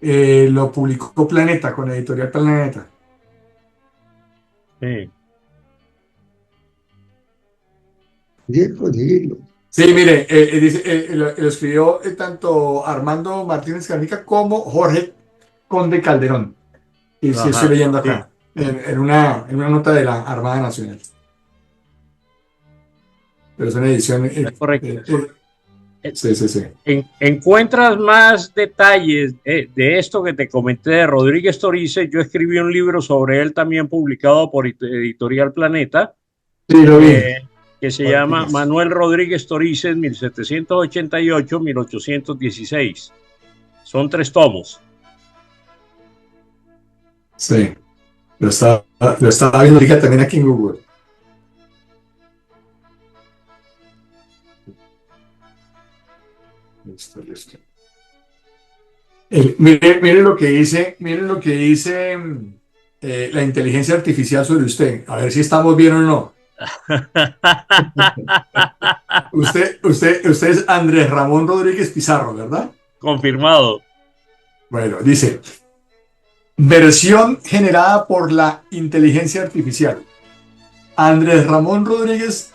Lo publicó Planeta, con la editorial Planeta. Sí. Sí, mire, lo escribió tanto Armando Martínez Garnica como Jorge Conde Calderón. Y sí, estoy leyendo acá, en una nota de la Armada Nacional. Pero es una edición. Es correcto. Sí, sí, sí. Encuentras más detalles de esto que te comenté de Rodríguez Torices. Yo escribí un libro sobre él también publicado por Editorial Planeta, Sí, lo vi. que se llama Manuel Rodríguez Torices, 1788-1816. Son 3 tomos. Sí, lo estaba viendo ahorita también aquí en Google. Listo, listo. Mire lo que dice la inteligencia artificial sobre usted. A ver si estamos bien o no. Usted es Andrés Ramón Rodríguez Pizarro, ¿verdad? Confirmado. Bueno, dice, versión generada por la inteligencia artificial. Andrés Ramón Rodríguez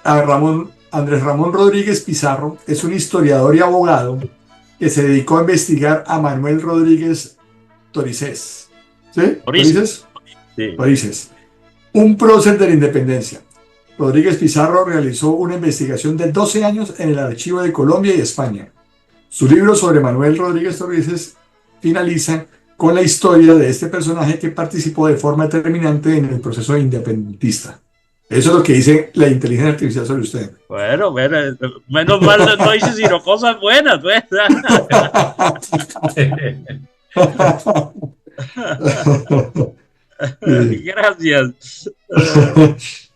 Pizarro es un historiador y abogado que se dedicó a investigar a Manuel Rodríguez Torices. ¿Sí? Torices. Sí. Torices. Un prócer de la independencia. Rodríguez Pizarro realizó una investigación de 12 años en el Archivo de Colombia y España. Su libro sobre Manuel Rodríguez Torices finaliza con la historia de este personaje que participó de forma determinante en el proceso independentista. Eso es lo que dice la inteligencia artificial sobre usted. Bueno, menos mal no dice sino cosas buenas, pues. Gracias.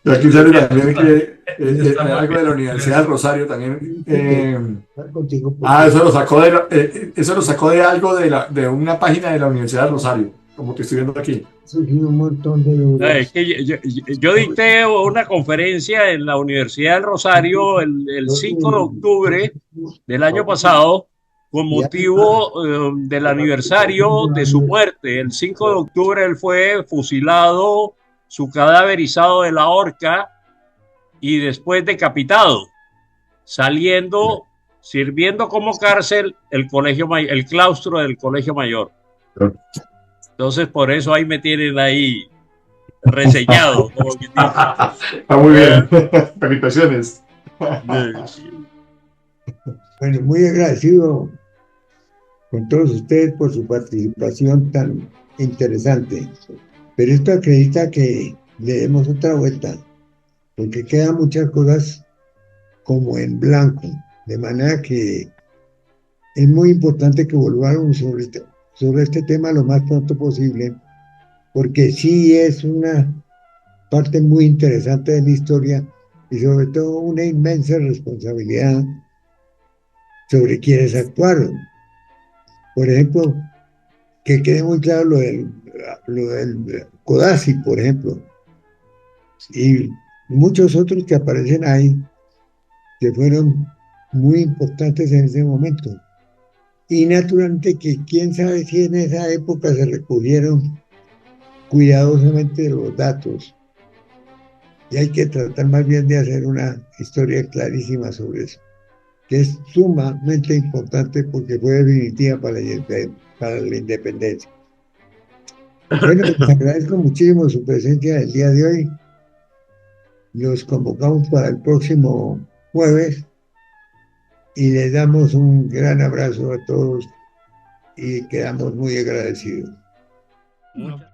Yo aquí sale también que algo de la Universidad del Rosario también. Eso lo sacó de algo de una página de la Universidad del Rosario, como que estoy viendo aquí. Un montón de Es que yo dicté una conferencia en la Universidad del Rosario el 5 de octubre del año pasado con motivo del aniversario de su muerte. El 5 de octubre él fue fusilado, su cadáver izado de la horca y después decapitado, sirviendo como cárcel el claustro del Colegio Mayor. Entonces por eso ahí me tienen ahí reseñado. Como que Está muy bien. Felicitaciones. Bueno, muy agradecido con todos ustedes por su participación tan interesante. Pero esto acredita que le demos otra vuelta, porque quedan muchas cosas como en blanco. De manera que es muy importante que volvamos sobre este tema lo más pronto posible, porque sí es una parte muy interesante de la historia y sobre todo una inmensa responsabilidad sobre quienes actuaron. Por ejemplo, que quede muy claro lo del Codazzi, por ejemplo, y muchos otros que aparecen ahí, que fueron muy importantes en ese momento. Y naturalmente que quién sabe si en esa época se recogieron cuidadosamente los datos. Y hay que tratar más bien de hacer una historia clarísima sobre eso, que es sumamente importante porque fue definitiva para la independencia. Bueno, les agradezco muchísimo su presencia el día de hoy. Los convocamos para el próximo jueves y les damos un gran abrazo a todos y quedamos muy agradecidos. Muchas